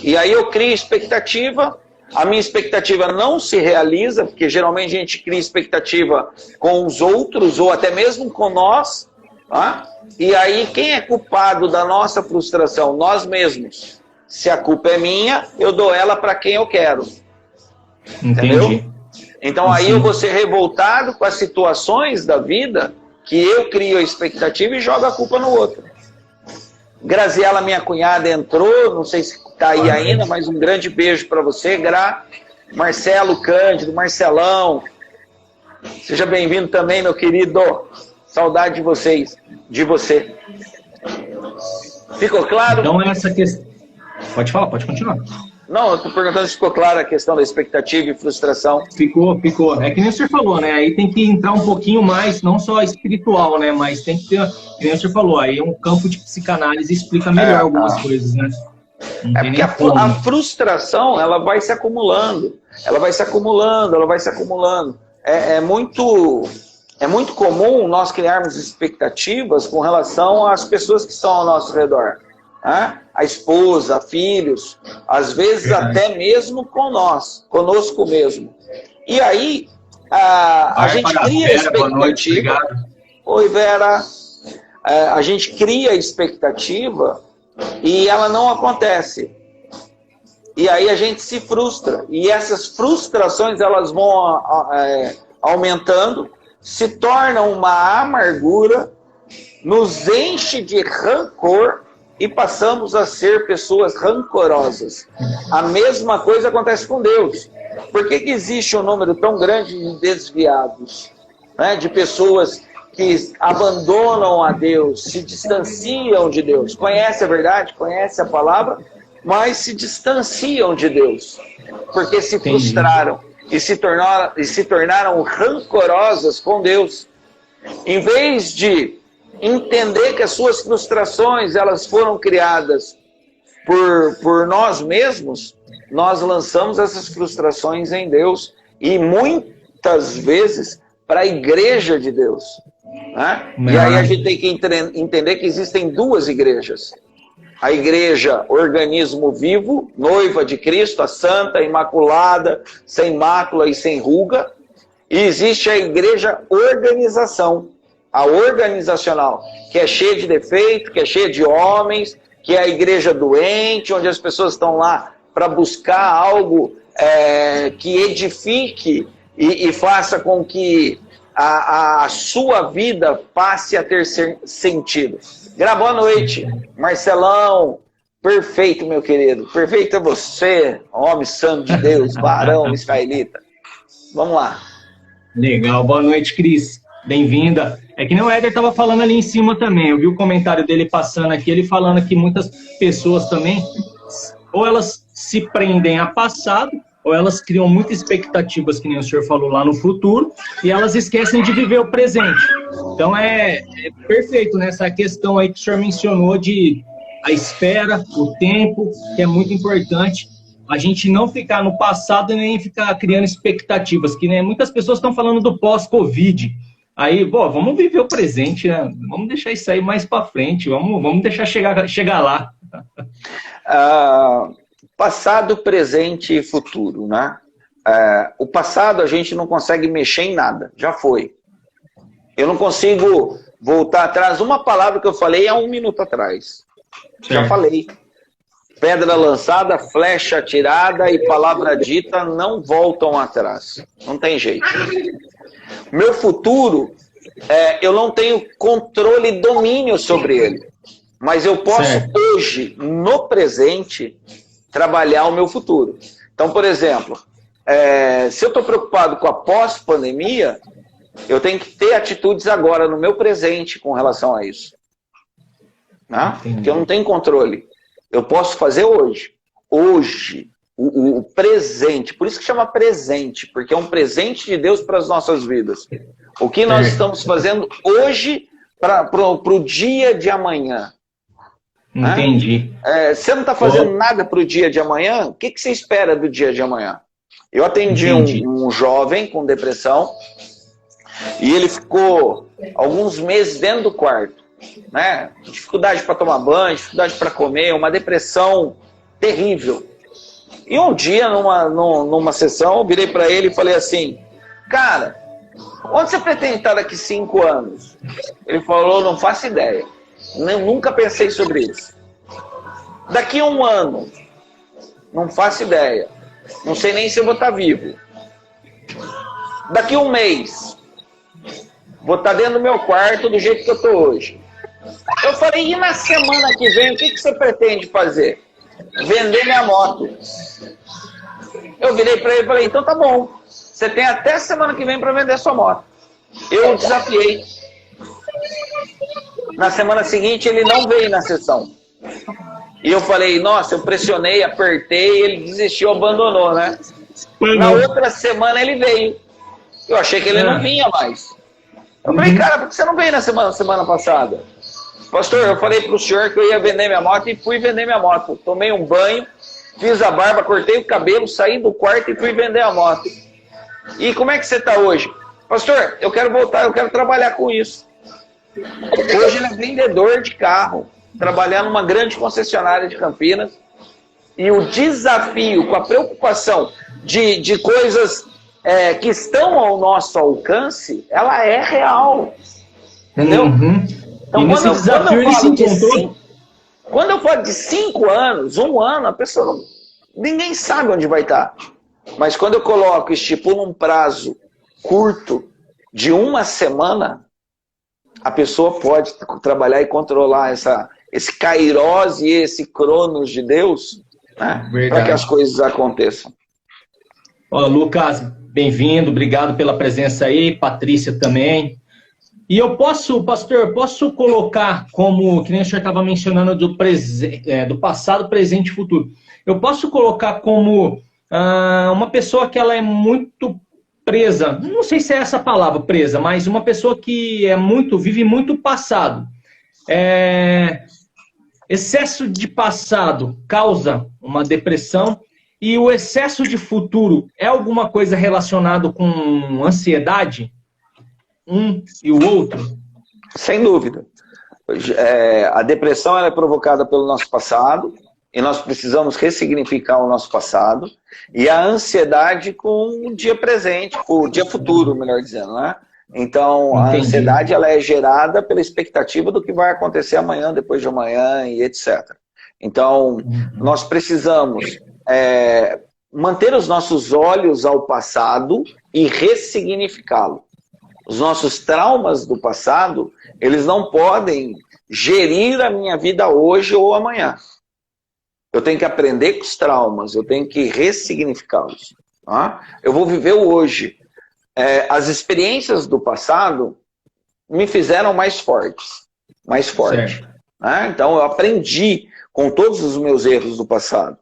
E aí eu crio expectativa, a minha expectativa não se realiza, porque geralmente a gente cria expectativa com os outros, ou até mesmo com nós. Tá? E aí quem é culpado da nossa frustração? Nós mesmos. Se a culpa é minha, eu dou ela para quem eu quero. Entendi. Entendeu? Então aí eu vou ser revoltado com as situações da vida que eu crio a expectativa e jogo a culpa no outro. Graziela, minha cunhada, entrou, não sei se está aí ainda, mas um grande beijo para você, Gra. Marcelo Cândido, Marcelão, seja bem-vindo também, meu querido. Saudade de vocês, de você. Ficou claro? Então essa questão... Pode falar, pode continuar. Não, eu estou perguntando se ficou clara a questão da expectativa e frustração. Ficou. É que nem o senhor falou, né? Aí tem que entrar um pouquinho mais, não só espiritual, né? Mas tem que ter, que nem o senhor falou, aí um campo de psicanálise explica melhor algumas coisas, né? Porque a frustração, ela vai se acumulando. Ela vai se acumulando. É muito comum nós criarmos expectativas com relação às pessoas que estão ao nosso redor. A esposa, filhos, às vezes até mesmo conosco mesmo. E aí, a gente cria expectativa. Oi, Vera. A gente cria expectativa e ela não acontece. E aí a gente se frustra. E essas frustrações, elas vão aumentando, se tornam uma amargura, nos enche de rancor, e passamos a ser pessoas rancorosas. A mesma coisa acontece com Deus. Por que existe um número tão grande de desviados? Né? De pessoas que abandonam a Deus, se distanciam de Deus. Conhece a verdade, conhece a palavra, mas se distanciam de Deus. Porque se frustraram e se tornaram rancorosas com Deus. Em vez de entender que as suas frustrações, elas foram criadas por nós mesmos, nós lançamos essas frustrações em Deus e muitas vezes para a igreja de Deus. Né? E aí a gente tem que entender que existem duas igrejas. A igreja, organismo vivo, noiva de Cristo, a santa, imaculada, sem mácula e sem ruga. E existe a igreja organização, a organizacional, que é cheia de defeito, que é cheia de homens, que é a igreja doente, onde as pessoas estão lá para buscar algo que edifique e faça com que a sua vida passe a ter sentido. Boa noite, Marcelão. Perfeito, meu querido. Perfeito é você, homem santo de Deus, varão israelita. Vamos lá. Legal. Boa noite, Cris. Bem-vinda. É que nem o Éder estava falando ali em cima também. Eu vi o comentário dele passando aqui, ele falando que muitas pessoas também, ou elas se prendem a passado, ou elas criam muitas expectativas, que nem o senhor falou, lá no futuro, e elas esquecem de viver o presente. Então é perfeito, né? Essa questão aí que o senhor mencionou de a espera, o tempo, que é muito importante. A gente não ficar no passado e nem ficar criando expectativas, que né, muitas pessoas estão falando do pós-Covid. Aí, vamos viver o presente, né? Vamos deixar isso aí mais para frente, vamos deixar chegar lá. Passado, presente e futuro, né? O passado a gente não consegue mexer em nada, já foi. Eu não consigo voltar atrás. Uma palavra que eu falei há 1 minuto atrás. Já falei. Pedra lançada, flecha atirada e palavra dita não voltam atrás. Não tem jeito. Meu futuro, eu não tenho controle e domínio sobre ele. Mas eu posso hoje, no presente, trabalhar o meu futuro. Então, por exemplo, se eu estou preocupado com a pós-pandemia, eu tenho que ter atitudes agora no meu presente com relação a isso. Né? Porque eu não tenho controle. Eu posso fazer hoje. Hoje. O presente. Por isso que chama presente. Porque é um presente de Deus para as nossas vidas. O que nós estamos fazendo hoje para o dia de amanhã. Entendi. Você não está fazendo nada para o dia de amanhã? O que você espera do dia de amanhã? Eu atendi um jovem com depressão e ele ficou alguns meses dentro do quarto. Né? Dificuldade para tomar banho, dificuldade para comer, uma depressão terrível. E um dia, numa sessão, eu virei para ele e falei assim, cara, onde você pretende estar daqui 5 anos? Ele falou, não faço ideia. Eu nunca pensei sobre isso. Daqui a 1 ano, não faço ideia. Não sei nem se eu vou estar vivo. Daqui a 1 mês, vou estar dentro do meu quarto do jeito que eu estou hoje. Eu falei, e na semana que vem, o que você pretende fazer? Vender minha moto. Eu virei para ele e falei, então tá bom. Você tem até semana que vem para vender sua moto. Eu o desafiei. Na semana seguinte, ele não veio na sessão. E eu falei, nossa, eu pressionei, apertei, ele desistiu, abandonou, né? Na outra semana ele veio. Eu achei que ele não vinha mais. Eu falei, cara, por que você não veio na semana passada? Pastor, eu falei pro senhor que eu ia vender minha moto e fui vender minha moto. Tomei um banho, fiz a barba, cortei o cabelo, saí do quarto e fui vender a moto. E como é que você está hoje? Pastor, eu quero voltar, eu quero trabalhar com isso. Hoje ele é vendedor de carro, trabalhando numa grande concessionária de Campinas. E o desafio, com a preocupação de coisas que estão ao nosso alcance, ela é real. Entendeu? Então, quando eu falo de 5 anos, 1 ano, a pessoa ninguém sabe onde vai estar. Mas quando eu coloco, estipulo um prazo curto de 1 semana, a pessoa pode trabalhar e controlar esse Kairos e esse Cronos de Deus, né, para que as coisas aconteçam. Lucas, bem-vindo, obrigado pela presença aí, Patrícia também. E eu posso, pastor, colocar como, que nem o senhor estava mencionando, do passado, presente e futuro. Eu posso colocar como uma pessoa que ela é muito presa, não sei se é essa palavra, presa, mas uma pessoa que vive muito passado. Excesso de passado causa uma depressão e o excesso de futuro é alguma coisa relacionada com ansiedade? Um e o outro? Sem dúvida. A depressão ela é provocada pelo nosso passado e nós precisamos ressignificar o nosso passado, e a ansiedade com o dia presente, com o dia futuro, melhor dizendo, né? Então, a ansiedade ela é gerada pela expectativa do que vai acontecer amanhã, depois de amanhã e etc. Então, nós precisamos manter os nossos olhos ao passado e ressignificá-lo. Os nossos traumas do passado, eles não podem gerir a minha vida hoje ou amanhã. Eu tenho que aprender com os traumas, eu tenho que ressignificá-los. Tá? Eu vou viver o hoje. As experiências do passado me fizeram mais forte. Tá? Então eu aprendi com todos os meus erros do passado.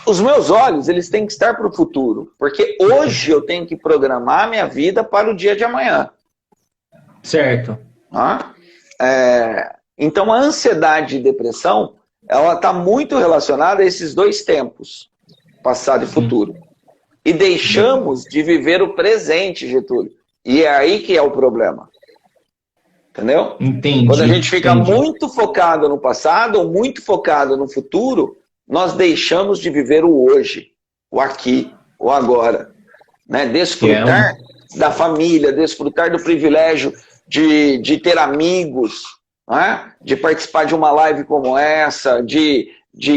Os meus olhos, eles têm que estar para o futuro, porque hoje eu tenho que programar minha vida para o dia de amanhã. Certo. Tá? Então a ansiedade e depressão, ela está muito relacionada a esses 2 tempos, passado e futuro. E deixamos de viver o presente, Getúlio. E é aí que é o problema. Entendeu? Entendi. Quando a gente fica muito focado no passado ou muito focado no futuro, nós deixamos de viver o hoje, o aqui, o agora. Né? Desfrutar da família, desfrutar do privilégio de ter amigos, né? De participar de uma live como essa, de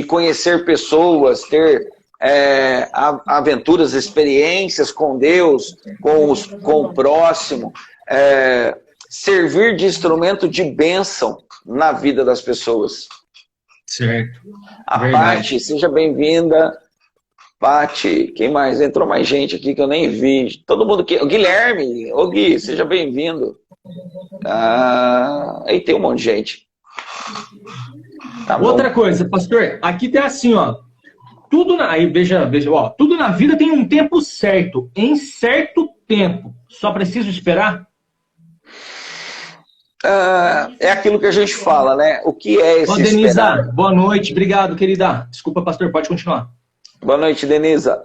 conhecer pessoas, ter aventuras, experiências com Deus, com o próximo, servir de instrumento de bênção na vida das pessoas. Certo. A Verdade. Paty, seja bem-vinda. Paty, quem mais? Entrou mais gente aqui que eu nem vi. Todo mundo aqui. O Guilherme, ô Gui, seja bem-vindo. Aí tem um monte de gente. Tá Outra coisa, pastor, aqui tem assim, ó. Aí veja, ó, tudo na vida tem um tempo certo, em certo tempo. Só preciso esperar? É aquilo que a gente fala, né? O que é esse Denisa, esperar? boa noite, obrigado, querida. Desculpa, pastor, pode continuar. Boa noite, Denisa.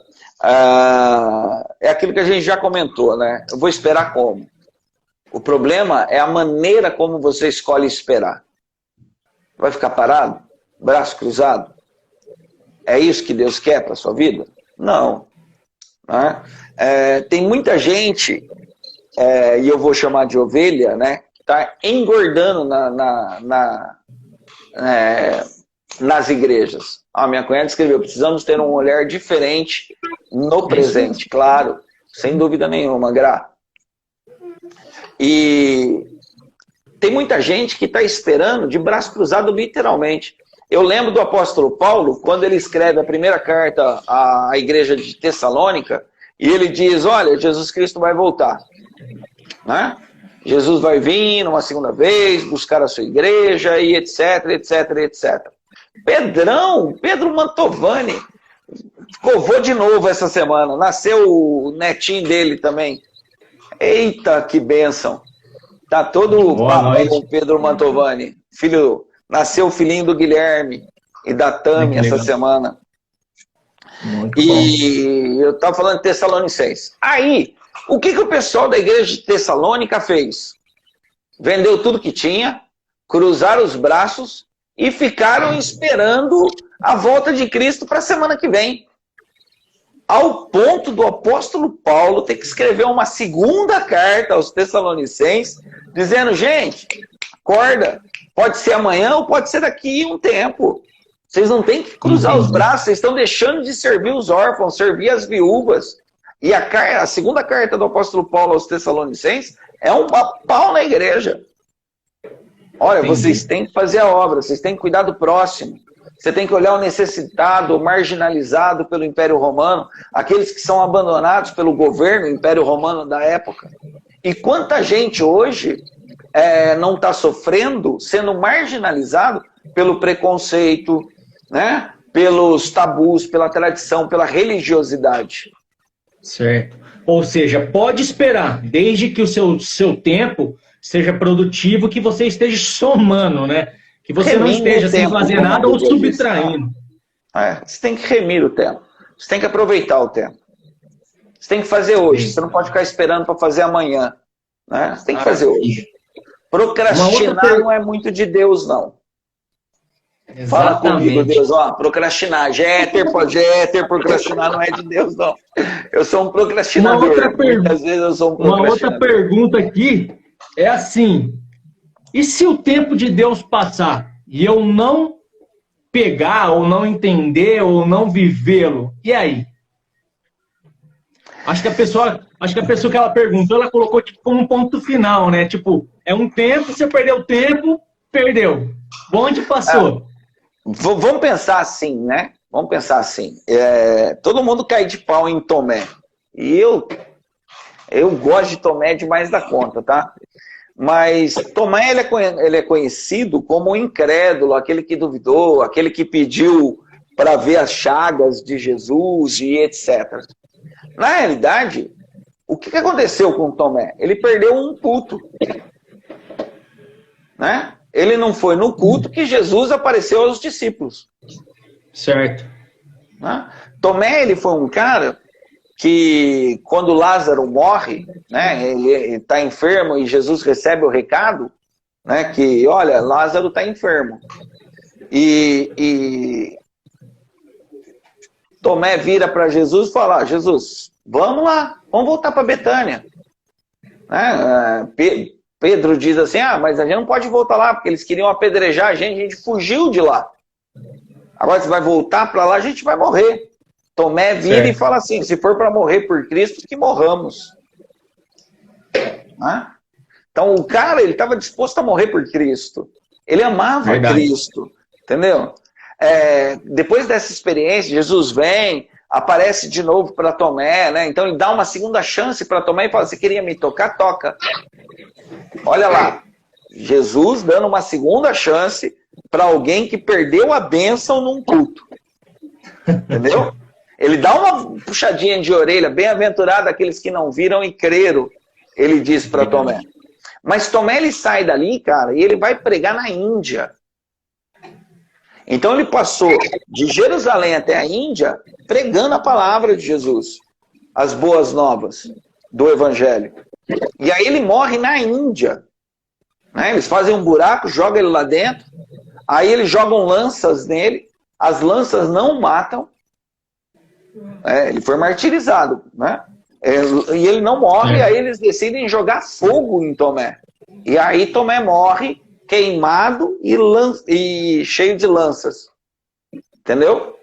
É aquilo que a gente já comentou, né? Eu vou esperar como? O problema é a maneira como você escolhe esperar. Vai ficar parado? Braço cruzado? É isso que Deus quer para a sua vida? Não. Né? Tem muita gente, e eu vou chamar de ovelha, né? Que está engordando nas igrejas. A minha cunhada escreveu, precisamos ter um olhar diferente no presente, claro, sem dúvida nenhuma, Gra. E tem muita gente que está esperando de braço cruzado literalmente. Eu lembro do apóstolo Paulo, quando ele escreve a primeira carta à igreja de Tessalônica, e ele diz, olha, Jesus Cristo vai voltar. Né? Jesus vai vir uma segunda vez, buscar a sua igreja, e etc, etc, etc. Pedro Mantovani, ficou de novo essa semana, nasceu o netinho dele também. Eita, que bênção. Tá todo papo com o Pedro Mantovani. Nasceu o filhinho do Guilherme e da Tami essa semana. Eu tava falando de Tessalonicenses. Aí, o que o pessoal da igreja de Tessalônica fez? Vendeu tudo que tinha, cruzaram os braços e ficaram esperando a volta de Cristo para a semana que vem. Ao ponto do apóstolo Paulo ter que escrever uma segunda carta aos Tessalonicenses, dizendo, gente, acorda, pode ser amanhã ou pode ser daqui um tempo. Vocês não têm que cruzar os braços, vocês estão deixando de servir os órfãos, servir as viúvas. E a segunda carta do apóstolo Paulo aos Tessalonicenses é um pau na igreja. Olha, vocês têm que fazer a obra, vocês têm que cuidar do próximo. Você tem que olhar o necessitado, o marginalizado pelo Império Romano, aqueles que são abandonados pelo governo, Império Romano da época. E quanta gente hoje não está sofrendo, sendo marginalizado pelo preconceito, né? Pelos tabus, pela tradição, pela religiosidade. Certo. Ou seja, pode esperar, desde que o seu tempo seja produtivo, que você esteja somando, né? Que você não esteja sem fazer nada ou subtraindo. Você tem que remir o tempo. Você tem que aproveitar o tempo. Você tem que fazer hoje. Você não pode ficar esperando para fazer amanhã. Né? Você tem que fazer hoje. Procrastinar não é muito de Deus, não. Exatamente. Fala comigo, Deus. Procrastinar. Jéter, procrastinar não é de Deus, não. Eu sou um procrastinador. Muitas vezes eu sou um procrastinador. Uma outra pergunta aqui é assim... E se o tempo de Deus passar e eu não pegar, ou não entender, ou não vivê-lo, e aí? Acho que a pessoa que ela perguntou, ela colocou tipo, como um ponto final, né? Tipo, é um tempo, você perdeu o tempo, perdeu. Onde passou? Vamos pensar assim, né? Vamos pensar assim. Todo mundo cai de pau em Tomé. E eu gosto de Tomé demais da conta, tá? Mas Tomé ele é conhecido como o incrédulo, aquele que duvidou, aquele que pediu para ver as chagas de Jesus e etc. Na realidade, o que aconteceu com Tomé? Ele perdeu um culto. Né? Ele não foi no culto que Jesus apareceu aos discípulos. Certo. Né? Tomé ele foi um cara que quando Lázaro morre, né, ele está enfermo e Jesus recebe o recado, né, que, olha, Lázaro está enfermo. E Tomé vira para Jesus e fala, Jesus, vamos lá, vamos voltar para Betânia. Né? Pedro diz assim, mas a gente não pode voltar lá, porque eles queriam apedrejar a gente fugiu de lá. Agora você vai voltar para lá, a gente vai morrer. Tomé vira e fala assim, se for para morrer por Cristo, que morramos. Né? Então o cara, ele estava disposto a morrer por Cristo. Ele amava Cristo, entendeu? depois dessa experiência, Jesus vem, aparece de novo para Tomé, né? Então ele dá uma segunda chance para Tomé e fala, você queria me tocar? Toca. Olha lá, Jesus dando uma segunda chance para alguém que perdeu a bênção num culto. Entendeu? Ele dá uma puxadinha de orelha, bem-aventurado aqueles que não viram e creram, ele diz para Tomé. Mas Tomé, ele sai dali, cara, e ele vai pregar na Índia. Então ele passou de Jerusalém até a Índia pregando a palavra de Jesus, as boas novas do Evangelho. E aí ele morre na Índia. Né? Eles fazem um buraco, jogam ele lá dentro, aí eles jogam lanças nele, as lanças não matam, ele foi martirizado, né? E ele não morre, aí eles decidem jogar fogo em Tomé. E aí Tomé morre queimado e cheio de lanças. Entendeu?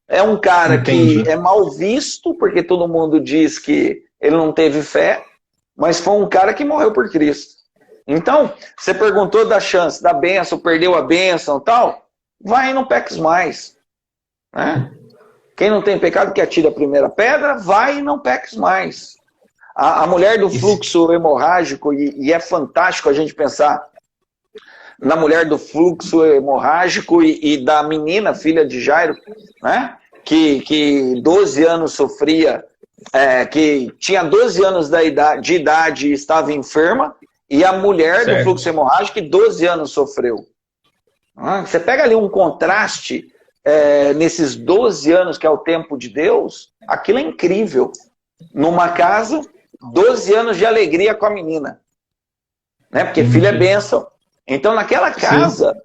É um cara que é mal visto, porque todo mundo diz que ele não teve fé, mas foi um cara que morreu por Cristo. Então, você perguntou da chance, da bênção, perdeu a bênção e tal, vai e não peques mais. Né? Quem não tem pecado que atire a primeira pedra, vai e não peques mais. A mulher do fluxo hemorrágico, e é fantástico a gente pensar na mulher do fluxo hemorrágico e da menina, filha de Jairo, né? que 12 anos sofria, que tinha 12 anos de idade e estava enferma, e a mulher do fluxo hemorrágico que 12 anos sofreu. Você pega ali um contraste nesses 12 anos que é o tempo de Deus, aquilo é incrível. Numa casa, 12 anos de alegria com a menina. Né? Porque filho é bênção. Então naquela casa,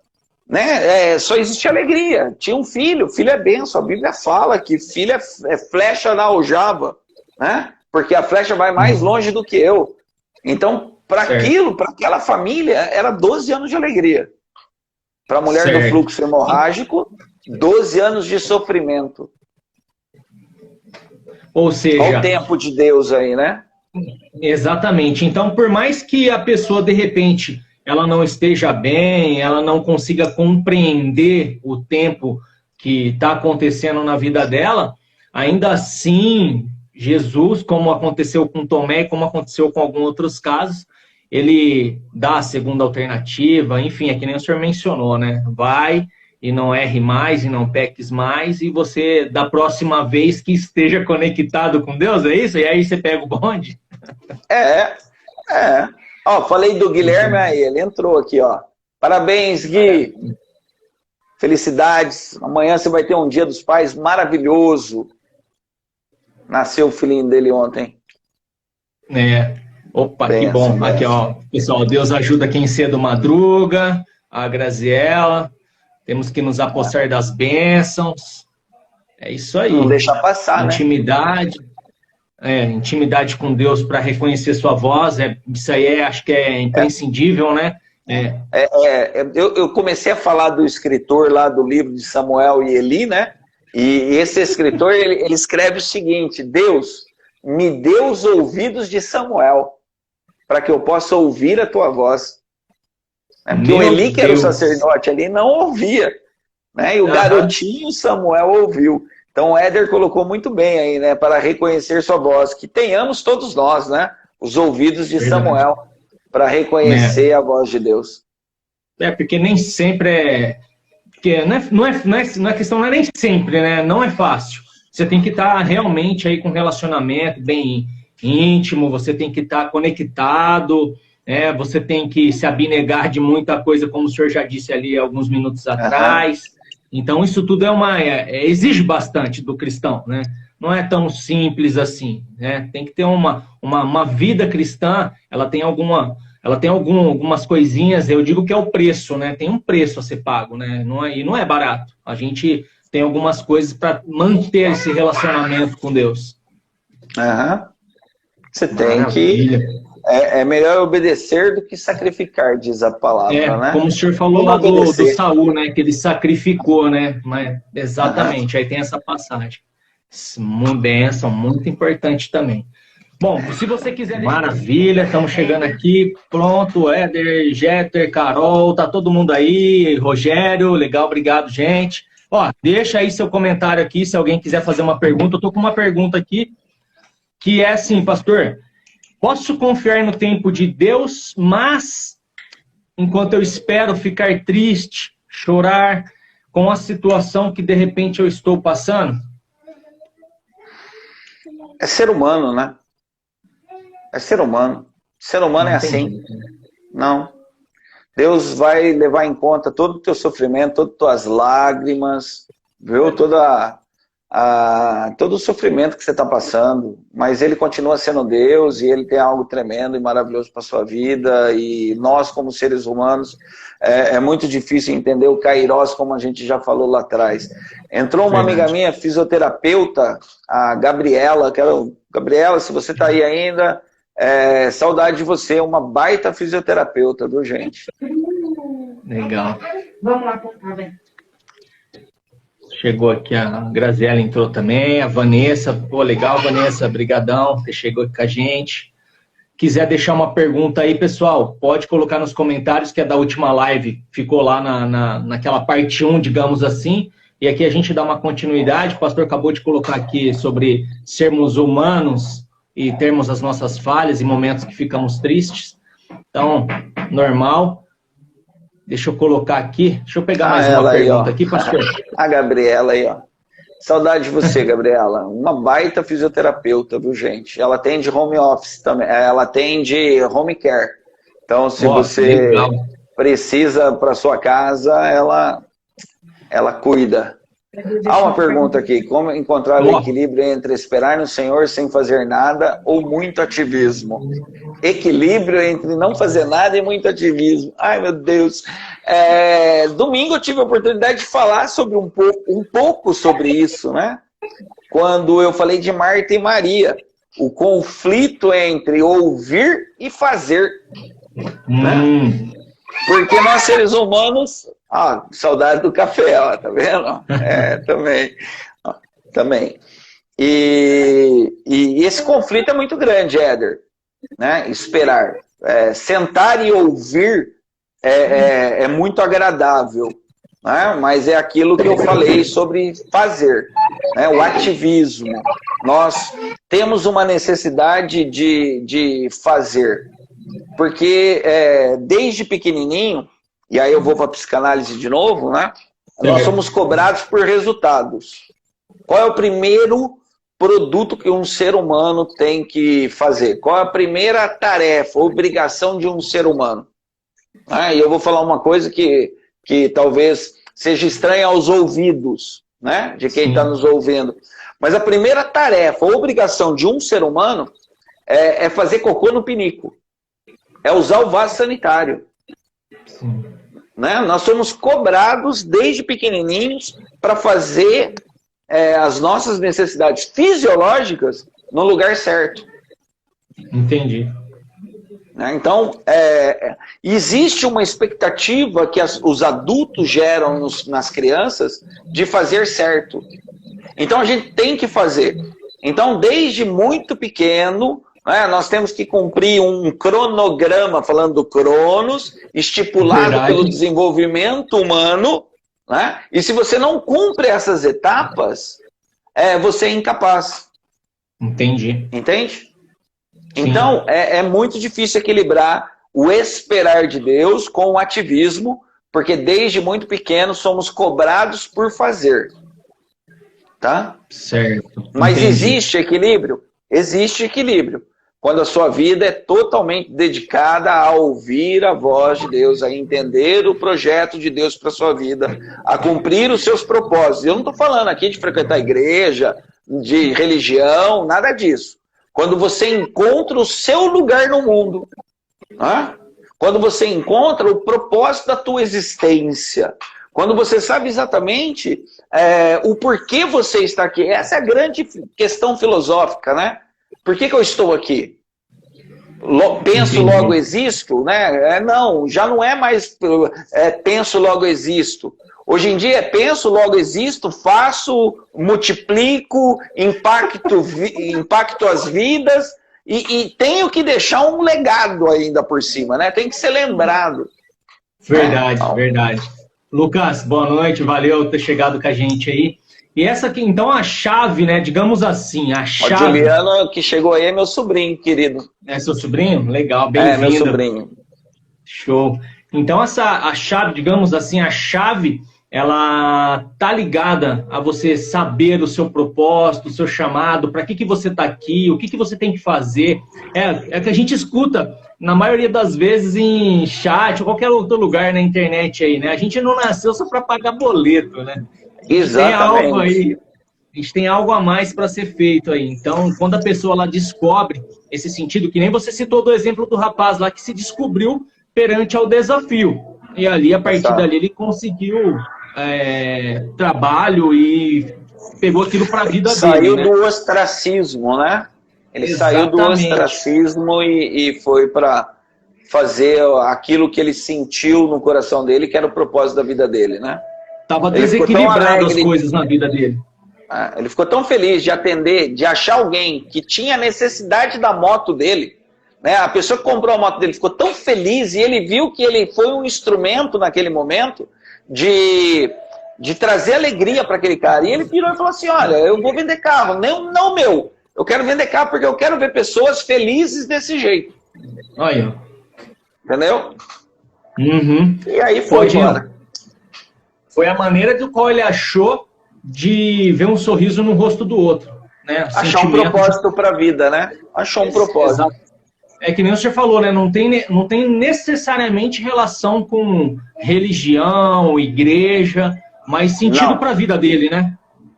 né, só existe alegria. Tinha um filho é bênção. A Bíblia fala que filho é flecha na aljava. Né? Porque a flecha vai mais longe do que eu. Então, para aquela família, era 12 anos de alegria. Para a mulher do fluxo hemorrágico, 12 anos de sofrimento. Ou seja... Olha o tempo de Deus aí, né? Exatamente. Então, por mais que a pessoa, de repente, ela não esteja bem, ela não consiga compreender o tempo que está acontecendo na vida dela, ainda assim, Jesus, como aconteceu com Tomé, como aconteceu com alguns outros casos, ele dá a segunda alternativa, enfim, é que nem o senhor mencionou, né? Vai e não erre mais, e não peques mais, e você, da próxima vez que esteja conectado com Deus, é isso? E aí você pega o bonde? Ó, falei do Guilherme aí, ele entrou aqui, ó. Parabéns, Gui. Felicidades. Amanhã você vai ter um Dia dos Pais maravilhoso. Nasceu o filhinho dele ontem. Opa, benção, que bom. Benção. Aqui, ó, pessoal, Deus ajuda quem cedo madruga, a Graziela, temos que nos apossar das bênçãos, é isso aí. Não deixar passar, intimidade, intimidade com Deus para reconhecer sua voz, isso aí acho que é imprescindível, né? Eu comecei a falar do escritor lá do livro de Samuel e Eli, né? E esse escritor, ele escreve o seguinte: Deus, me dê os ouvidos de Samuel, para que eu possa ouvir a tua voz. Porque o Eli, que era o sacerdote ali, não ouvia. Né? E o garotinho Samuel ouviu. Então o Éder colocou muito bem aí, né? Para reconhecer sua voz. Que tenhamos todos nós, né? Os ouvidos de Samuel, para reconhecer a voz de Deus. Porque nem sempre porque a questão não é nem sempre, né? Não é fácil. Você tem que estar realmente aí com um relacionamento bem íntimo, você tem que estar conectado, você tem que se abnegar de muita coisa, como o senhor já disse ali alguns minutos atrás. Então, isso tudo exige bastante do cristão, né? Não é tão simples assim, né? Tem que ter uma vida cristã, ela tem algumas coisinhas, eu digo que é o preço, né? Tem um preço a ser pago, né? E não é barato. A gente tem algumas coisas para manter esse relacionamento com Deus. Você tem que... É melhor obedecer do que sacrificar, diz a palavra, né? Como o senhor falou lá do Saul, né? Que ele sacrificou, né? Mas, exatamente, aí tem essa passagem. Uma bênção, muito importante também. Bom, se você quiser... Maravilha, estamos chegando aqui. Pronto, Éder, Jeter, Carol, tá todo mundo aí. Rogério, legal, obrigado, gente. Ó, deixa aí seu comentário aqui, se alguém quiser fazer uma pergunta. Eu tô com uma pergunta aqui, que é assim, pastor, posso confiar no tempo de Deus, mas enquanto eu espero ficar triste, chorar com a situação que de repente eu estou passando? É ser humano, né? É ser humano. Ser humano é assim. Não. Deus vai levar em conta todo o teu sofrimento, todas as tuas lágrimas, viu? Todo o sofrimento que você está passando. Mas Ele continua sendo Deus e Ele tem algo tremendo e maravilhoso para a sua vida. E nós, como seres humanos, é muito difícil entender o Kairos, como a gente já falou lá atrás. Entrou uma amiga minha, fisioterapeuta, a Gabriela. Gabriela, se você está aí ainda... saudade de você, uma baita fisioterapeuta, viu, gente? Legal. Vamos lá contar, velho. Chegou aqui a Graziela, entrou também, a Vanessa. Pô, legal, Vanessa, brigadão, você chegou aqui com a gente. Quiser deixar uma pergunta aí, pessoal, pode colocar nos comentários, que é da última live, ficou lá naquela parte 1, digamos assim, e aqui a gente dá uma continuidade. O pastor acabou de colocar aqui sobre sermos humanos e termos as nossas falhas e momentos que ficamos tristes. Então, normal. Deixa eu colocar aqui. Deixa eu pegar mais uma pergunta aí, aqui, pastor. A Gabriela aí, ó. Saudade de você, Gabriela. Uma baita fisioterapeuta, viu, gente? Ela atende home office também. Ela atende home care. Então, se você precisa para sua casa, ela cuida. Há uma pergunta aqui, como encontrar o equilíbrio entre esperar no Senhor sem fazer nada ou muito ativismo? Equilíbrio entre não fazer nada e muito ativismo. Ai, meu Deus. Domingo eu tive a oportunidade de falar sobre um pouco sobre isso, né? Quando eu falei de Marta e Maria, o conflito entre ouvir e fazer. Né? Porque nós seres humanos... saudade do café, ó, tá vendo? Também. Também. E esse conflito é muito grande, Éder. Né? Esperar. Sentar e ouvir é muito agradável. Né? Mas é aquilo que eu falei sobre fazer. Né? O ativismo. Nós temos uma necessidade de fazer. Porque desde pequenininho, e aí eu vou para a psicanálise de novo, né? Nós somos cobrados por resultados. Qual é o primeiro produto que um ser humano tem que fazer? Qual é a primeira tarefa, obrigação de um ser humano? E eu vou falar uma coisa que talvez seja estranha aos ouvidos, né? De quem está nos ouvindo. Mas a primeira tarefa, obrigação de um ser humano é fazer cocô no pinico. É usar o vaso sanitário. Sim. Né? Nós somos cobrados desde pequenininhos para fazer as nossas necessidades fisiológicas no lugar certo. Entendi. Né? Então, existe uma expectativa que os adultos geram nas crianças de fazer certo. Então, a gente tem que fazer. Então, desde muito pequeno... nós temos que cumprir um cronograma, falando do Cronos, estipulado pelo desenvolvimento humano, né? E se você não cumpre essas etapas, você é incapaz. Entendi. Entende? Sim. Então, é muito difícil equilibrar o esperar de Deus com o ativismo, porque desde muito pequeno somos cobrados por fazer. Tá? Certo. Mas Entendi. existe equilíbrio? Existe equilíbrio. Quando a sua vida é totalmente dedicada a ouvir a voz de Deus, a entender o projeto de Deus para a sua vida, a cumprir os seus propósitos. Eu não estou falando aqui de frequentar a igreja, de religião, nada disso. Quando você encontra o seu lugar no mundo, né? Quando você encontra o propósito da tua existência, quando você sabe exatamente o porquê você está aqui. Essa é a grande questão filosófica, né? Por que eu estou aqui? Penso, logo existo? Né? Não, já não é mais penso, logo existo. Hoje em dia é penso, logo existo, faço, multiplico, impacto as vidas e tenho que deixar um legado ainda por cima, né? Tem que ser lembrado. Verdade, verdade. Lucas, boa noite, valeu ter chegado com a gente aí. E essa aqui, então, a chave, né? Digamos assim, a chave... O Juliano, que chegou aí, é meu sobrinho, querido. É seu sobrinho? Legal, bem-vindo. É, meu sobrinho. Show. Então, a chave, digamos assim, a chave, ela tá ligada a você saber o seu propósito, o seu chamado, para que você tá aqui, o que você tem que fazer. É que a gente escuta, na maioria das vezes, em chat ou qualquer outro lugar na internet aí, né? A gente não nasceu só para pagar boleto, né? Exatamente. A gente tem algo a mais para ser feito aí. Então, quando a pessoa ela descobre esse sentido, que nem você citou do exemplo do rapaz lá que se descobriu perante ao desafio. E ali, a partir dali, ele conseguiu trabalho e pegou aquilo para a vida dele. Saiu do ostracismo, né? Ele saiu do ostracismo e foi para fazer aquilo que ele sentiu no coração dele, que era o propósito da vida dele, né? Estava desequilibrado as coisas na vida dele. Ele ficou tão feliz de atender, de achar alguém que tinha necessidade da moto dele, né? A pessoa que comprou a moto dele ficou tão feliz e ele viu que ele foi um instrumento naquele momento de trazer alegria para aquele cara. E ele virou e falou assim, olha, eu vou vender carro, não meu. Eu quero vender carro porque eu quero ver pessoas felizes desse jeito. Olha. Entendeu? Uhum. E aí foi, mano. Foi a maneira do qual ele achou de ver um sorriso no rosto do outro. Né? Achar um propósito para a vida, né? Achou um propósito. Exato. É que nem você falou, né? Não tem necessariamente relação com religião, igreja, mas sentido para a vida dele, né?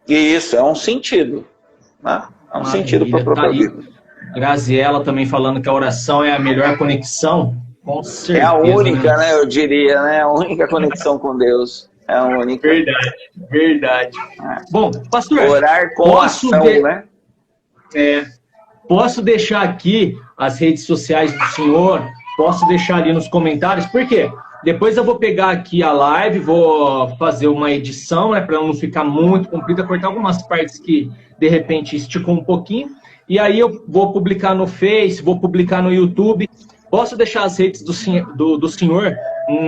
Isso, é um sentido. Né? É um sentido para a própria vida. Graziela também falando que a oração é a melhor conexão. Com certeza. É a única, né? Eu diria, né? A única conexão com Deus. É a única. Verdade. Bom, pastor, orar com ação, né? Posso deixar aqui as redes sociais do senhor, posso deixar ali nos comentários, por quê? Depois eu vou pegar aqui a live, vou fazer uma edição, né, para não ficar muito comprida, cortar algumas partes que, de repente, esticou um pouquinho, e aí eu vou publicar no Face, vou publicar no YouTube. Posso deixar as redes do senhor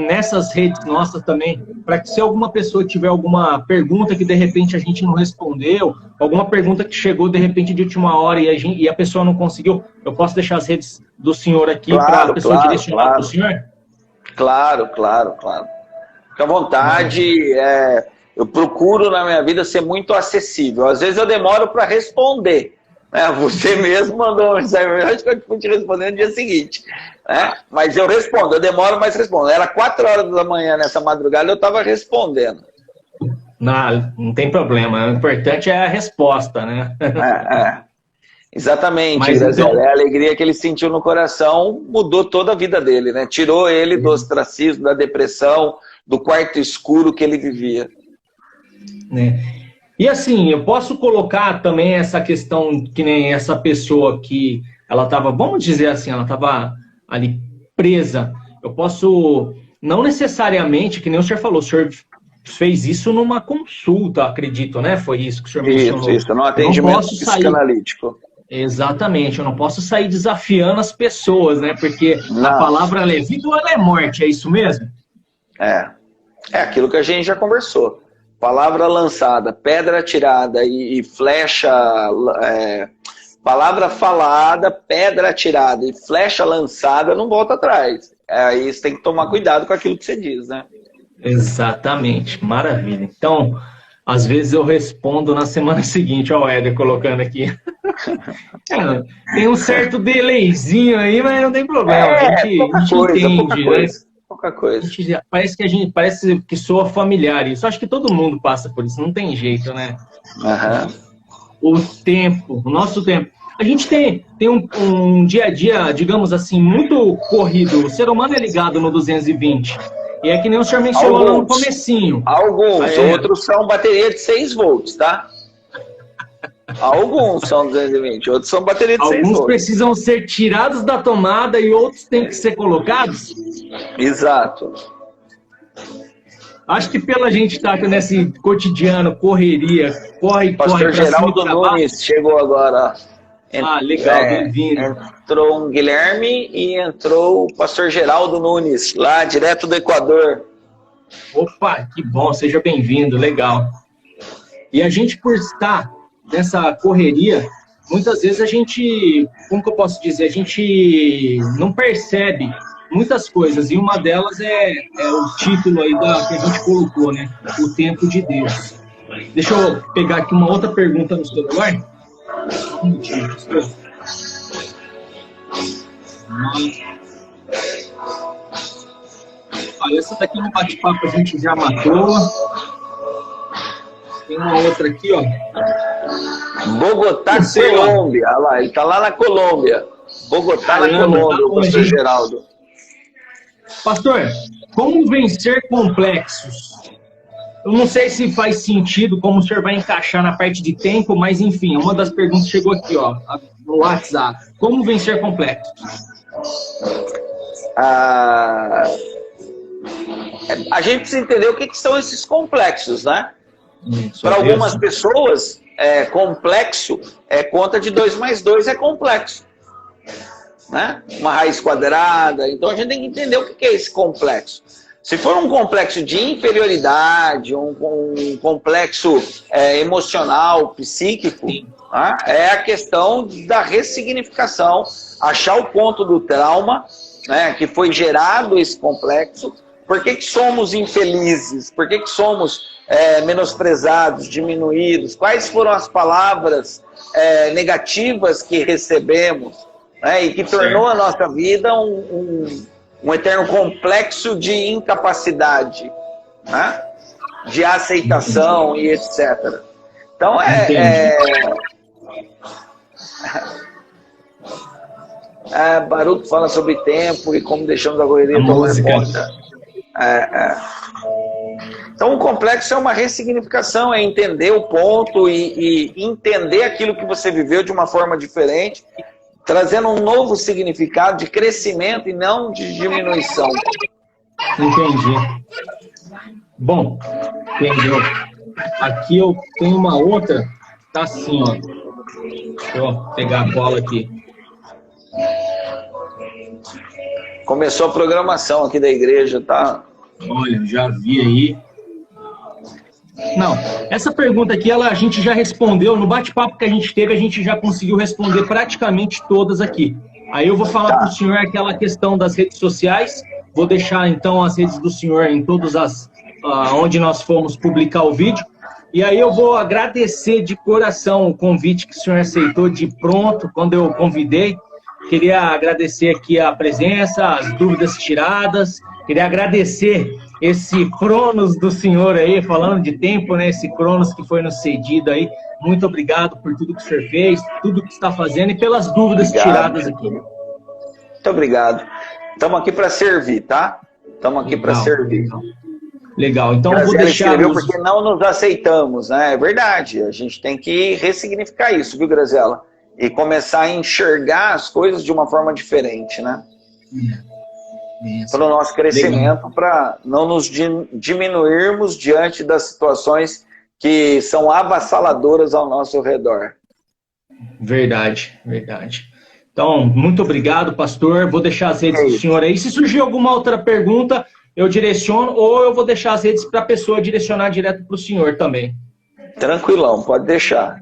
nessas redes nossas também, para que se alguma pessoa tiver alguma pergunta que de repente a gente não respondeu, alguma pergunta que chegou de repente de última hora e a pessoa não conseguiu, eu posso deixar as redes do senhor aqui para a pessoa direcionar para o senhor? Claro. Fique à vontade. Eu procuro na minha vida ser muito acessível. Às vezes eu demoro para responder. Você mesmo mandou uma mensagem, acho que eu fui te responder no dia seguinte. Mas eu respondo, eu demoro, mas respondo. Era 4 horas da manhã nessa madrugada, eu estava respondendo. Não tem problema, o importante é a resposta, né? Exatamente, Graziela. A alegria que ele sentiu no coração mudou toda a vida dele, né? Tirou ele do ostracismo, da depressão, do quarto escuro que ele vivia. E assim, eu posso colocar também essa questão, que nem essa pessoa que ela estava, vamos dizer assim, ela estava ali presa. Eu posso, não necessariamente, que nem o senhor falou, o senhor fez isso numa consulta, acredito, né? Foi isso que o senhor mencionou. Isso, num atendimento psicanalítico. Exatamente, eu não posso sair desafiando as pessoas, né? Porque a palavra ela é vida ou ela é morte, é isso mesmo? É aquilo que a gente já conversou. Palavra lançada, pedra atirada e flecha... palavra falada, pedra atirada e flecha lançada não volta atrás. Aí você tem que tomar cuidado com aquilo que você diz, né? Exatamente, maravilha. Então, às vezes eu respondo na semana seguinte, ó, o Éder colocando aqui. Tem um certo delayzinho aí, mas não tem problema. A gente entende, né? Pouca coisa. Parece que soa familiar isso. Acho que todo mundo passa por isso, não tem jeito, né? O nosso tempo. A gente tem um dia a dia, digamos assim, muito corrido. O ser humano é ligado no 220. E é que nem o senhor mencionou lá no comecinho. Alguns, outros são bateria de 6 volts, tá? Alguns são 220, outros são bateria de 6 volts. Alguns precisam ser tirados da tomada e outros têm que ser colocados? Exato. Acho que pela gente estar nesse cotidiano, correria, corre Pastor Geraldo Nunes chegou agora. Legal, bem-vindo. Entrou um Guilherme e entrou o pastor Geraldo Nunes, lá direto do Equador. Opa, que bom, seja bem-vindo, legal. E a gente, por estar nessa correria, muitas vezes a gente, como que eu posso dizer, a gente não percebe muitas coisas, e uma delas é o título aí que a gente colocou, né? O Tempo de Deus. Deixa eu pegar aqui uma outra pergunta no celular. Um minutinho, pastor. Essa daqui no bate-papo a gente já matou. Tem uma outra aqui, ó. Bogotá, Colômbia. Olha lá, ele tá lá na Colômbia. Bogotá, na Colômbia, o pastor Geraldo. Pastor, como vencer complexos? Eu não sei se faz sentido, como o senhor vai encaixar na parte de tempo, mas enfim, uma das perguntas chegou aqui, ó, no WhatsApp. Como vencer complexos? A gente precisa entender o que são esses complexos, né? Para algumas pessoas, complexo conta de 2 mais 2 é complexo. Né? Uma raiz quadrada. Então a gente tem que entender o que é esse complexo. Se for um complexo de inferioridade, um complexo emocional, psíquico, né? É a questão da ressignificação, achar o ponto do trauma, né, que foi gerado esse complexo. Por que somos infelizes? Por que somos menosprezados, diminuídos? Quais foram as palavras negativas que recebemos, né, e que tornou a nossa vida um eterno complexo de incapacidade, né, de aceitação e etc. Então, Baruch fala sobre tempo e como deixamos a correria tomar conta. Então o complexo é uma ressignificação, é entender o ponto e entender aquilo que você viveu de uma forma diferente, trazendo um novo significado de crescimento e não de diminuição. Entendi. Bom, entendeu? Aqui eu tenho uma outra, tá assim, ó. Deixa eu pegar a bola aqui. Começou a programação aqui da igreja, tá? Olha, já vi aí. Não, essa pergunta aqui, a gente já respondeu. No bate-papo que a gente teve, a gente já conseguiu responder praticamente todas aqui. Aí eu vou falar para o senhor aquela questão das redes sociais. Vou deixar, então, as redes do senhor em todas as... onde nós fomos publicar o vídeo. E aí eu vou agradecer de coração o convite que o senhor aceitou de pronto, quando eu convidei. Queria agradecer aqui a presença, as dúvidas tiradas. Queria agradecer esse Cronos do senhor aí, falando de tempo, né? Esse Cronos que foi nos cedido aí. Muito obrigado por tudo que o senhor fez, tudo que está fazendo e pelas dúvidas tiradas aqui. Muito obrigado. Estamos aqui para servir, tá? Estamos aqui para servir. Legal, então eu vou deixar... Porque não nos aceitamos, né? É verdade, a gente tem que ressignificar isso, viu, Graziela? E começar a enxergar as coisas de uma forma diferente, né? Para o nosso crescimento, para não nos diminuirmos diante das situações que são avassaladoras ao nosso redor. Verdade, verdade. Então, muito obrigado, pastor. Vou deixar as redes do senhor aí. Se surgir alguma outra pergunta, eu direciono, ou eu vou deixar as redes para a pessoa direcionar direto para o senhor também. Tranquilão, pode deixar.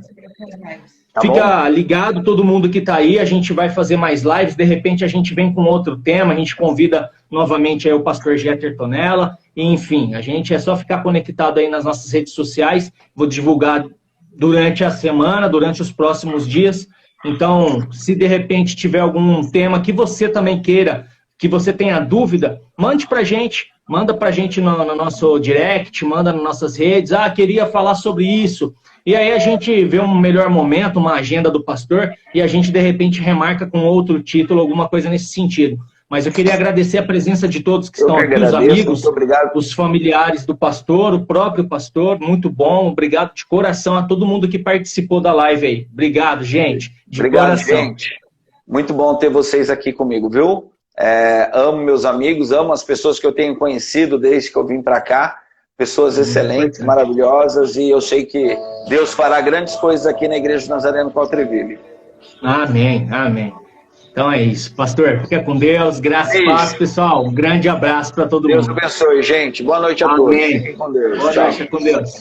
Tá Fica ligado, todo mundo que está aí, a gente vai fazer mais lives, de repente a gente vem com outro tema, a gente convida novamente aí o pastor Jeter Tonella, e, enfim, a gente é só ficar conectado aí nas nossas redes sociais, vou divulgar durante a semana, durante os próximos dias, então, se de repente tiver algum tema que você também queira, que você tenha dúvida, mande pra gente, manda pra gente no nosso direct, manda nas nossas redes, queria falar sobre isso. E aí a gente vê um melhor momento, uma agenda do pastor, e a gente de repente remarca com outro título, alguma coisa nesse sentido. Mas eu queria agradecer a presença de todos que estão aqui, os amigos, os familiares do pastor, o próprio pastor, muito bom, obrigado de coração a todo mundo que participou da live aí. Obrigado, gente, de coração. Gente. Muito bom ter vocês aqui comigo, viu? Amo meus amigos, amo as pessoas que eu tenho conhecido desde que eu vim para cá. Pessoas excelentes, maravilhosas, e eu sei que Deus fará grandes coisas aqui na Igreja do Nazareno Countryville. Amém, amém. Então é isso. Pastor, fica com Deus. Graças e paz, pessoal. Um grande abraço para todo mundo. Deus abençoe, gente. Boa noite a todos. Fiquem com Deus. Boa noite, com Deus.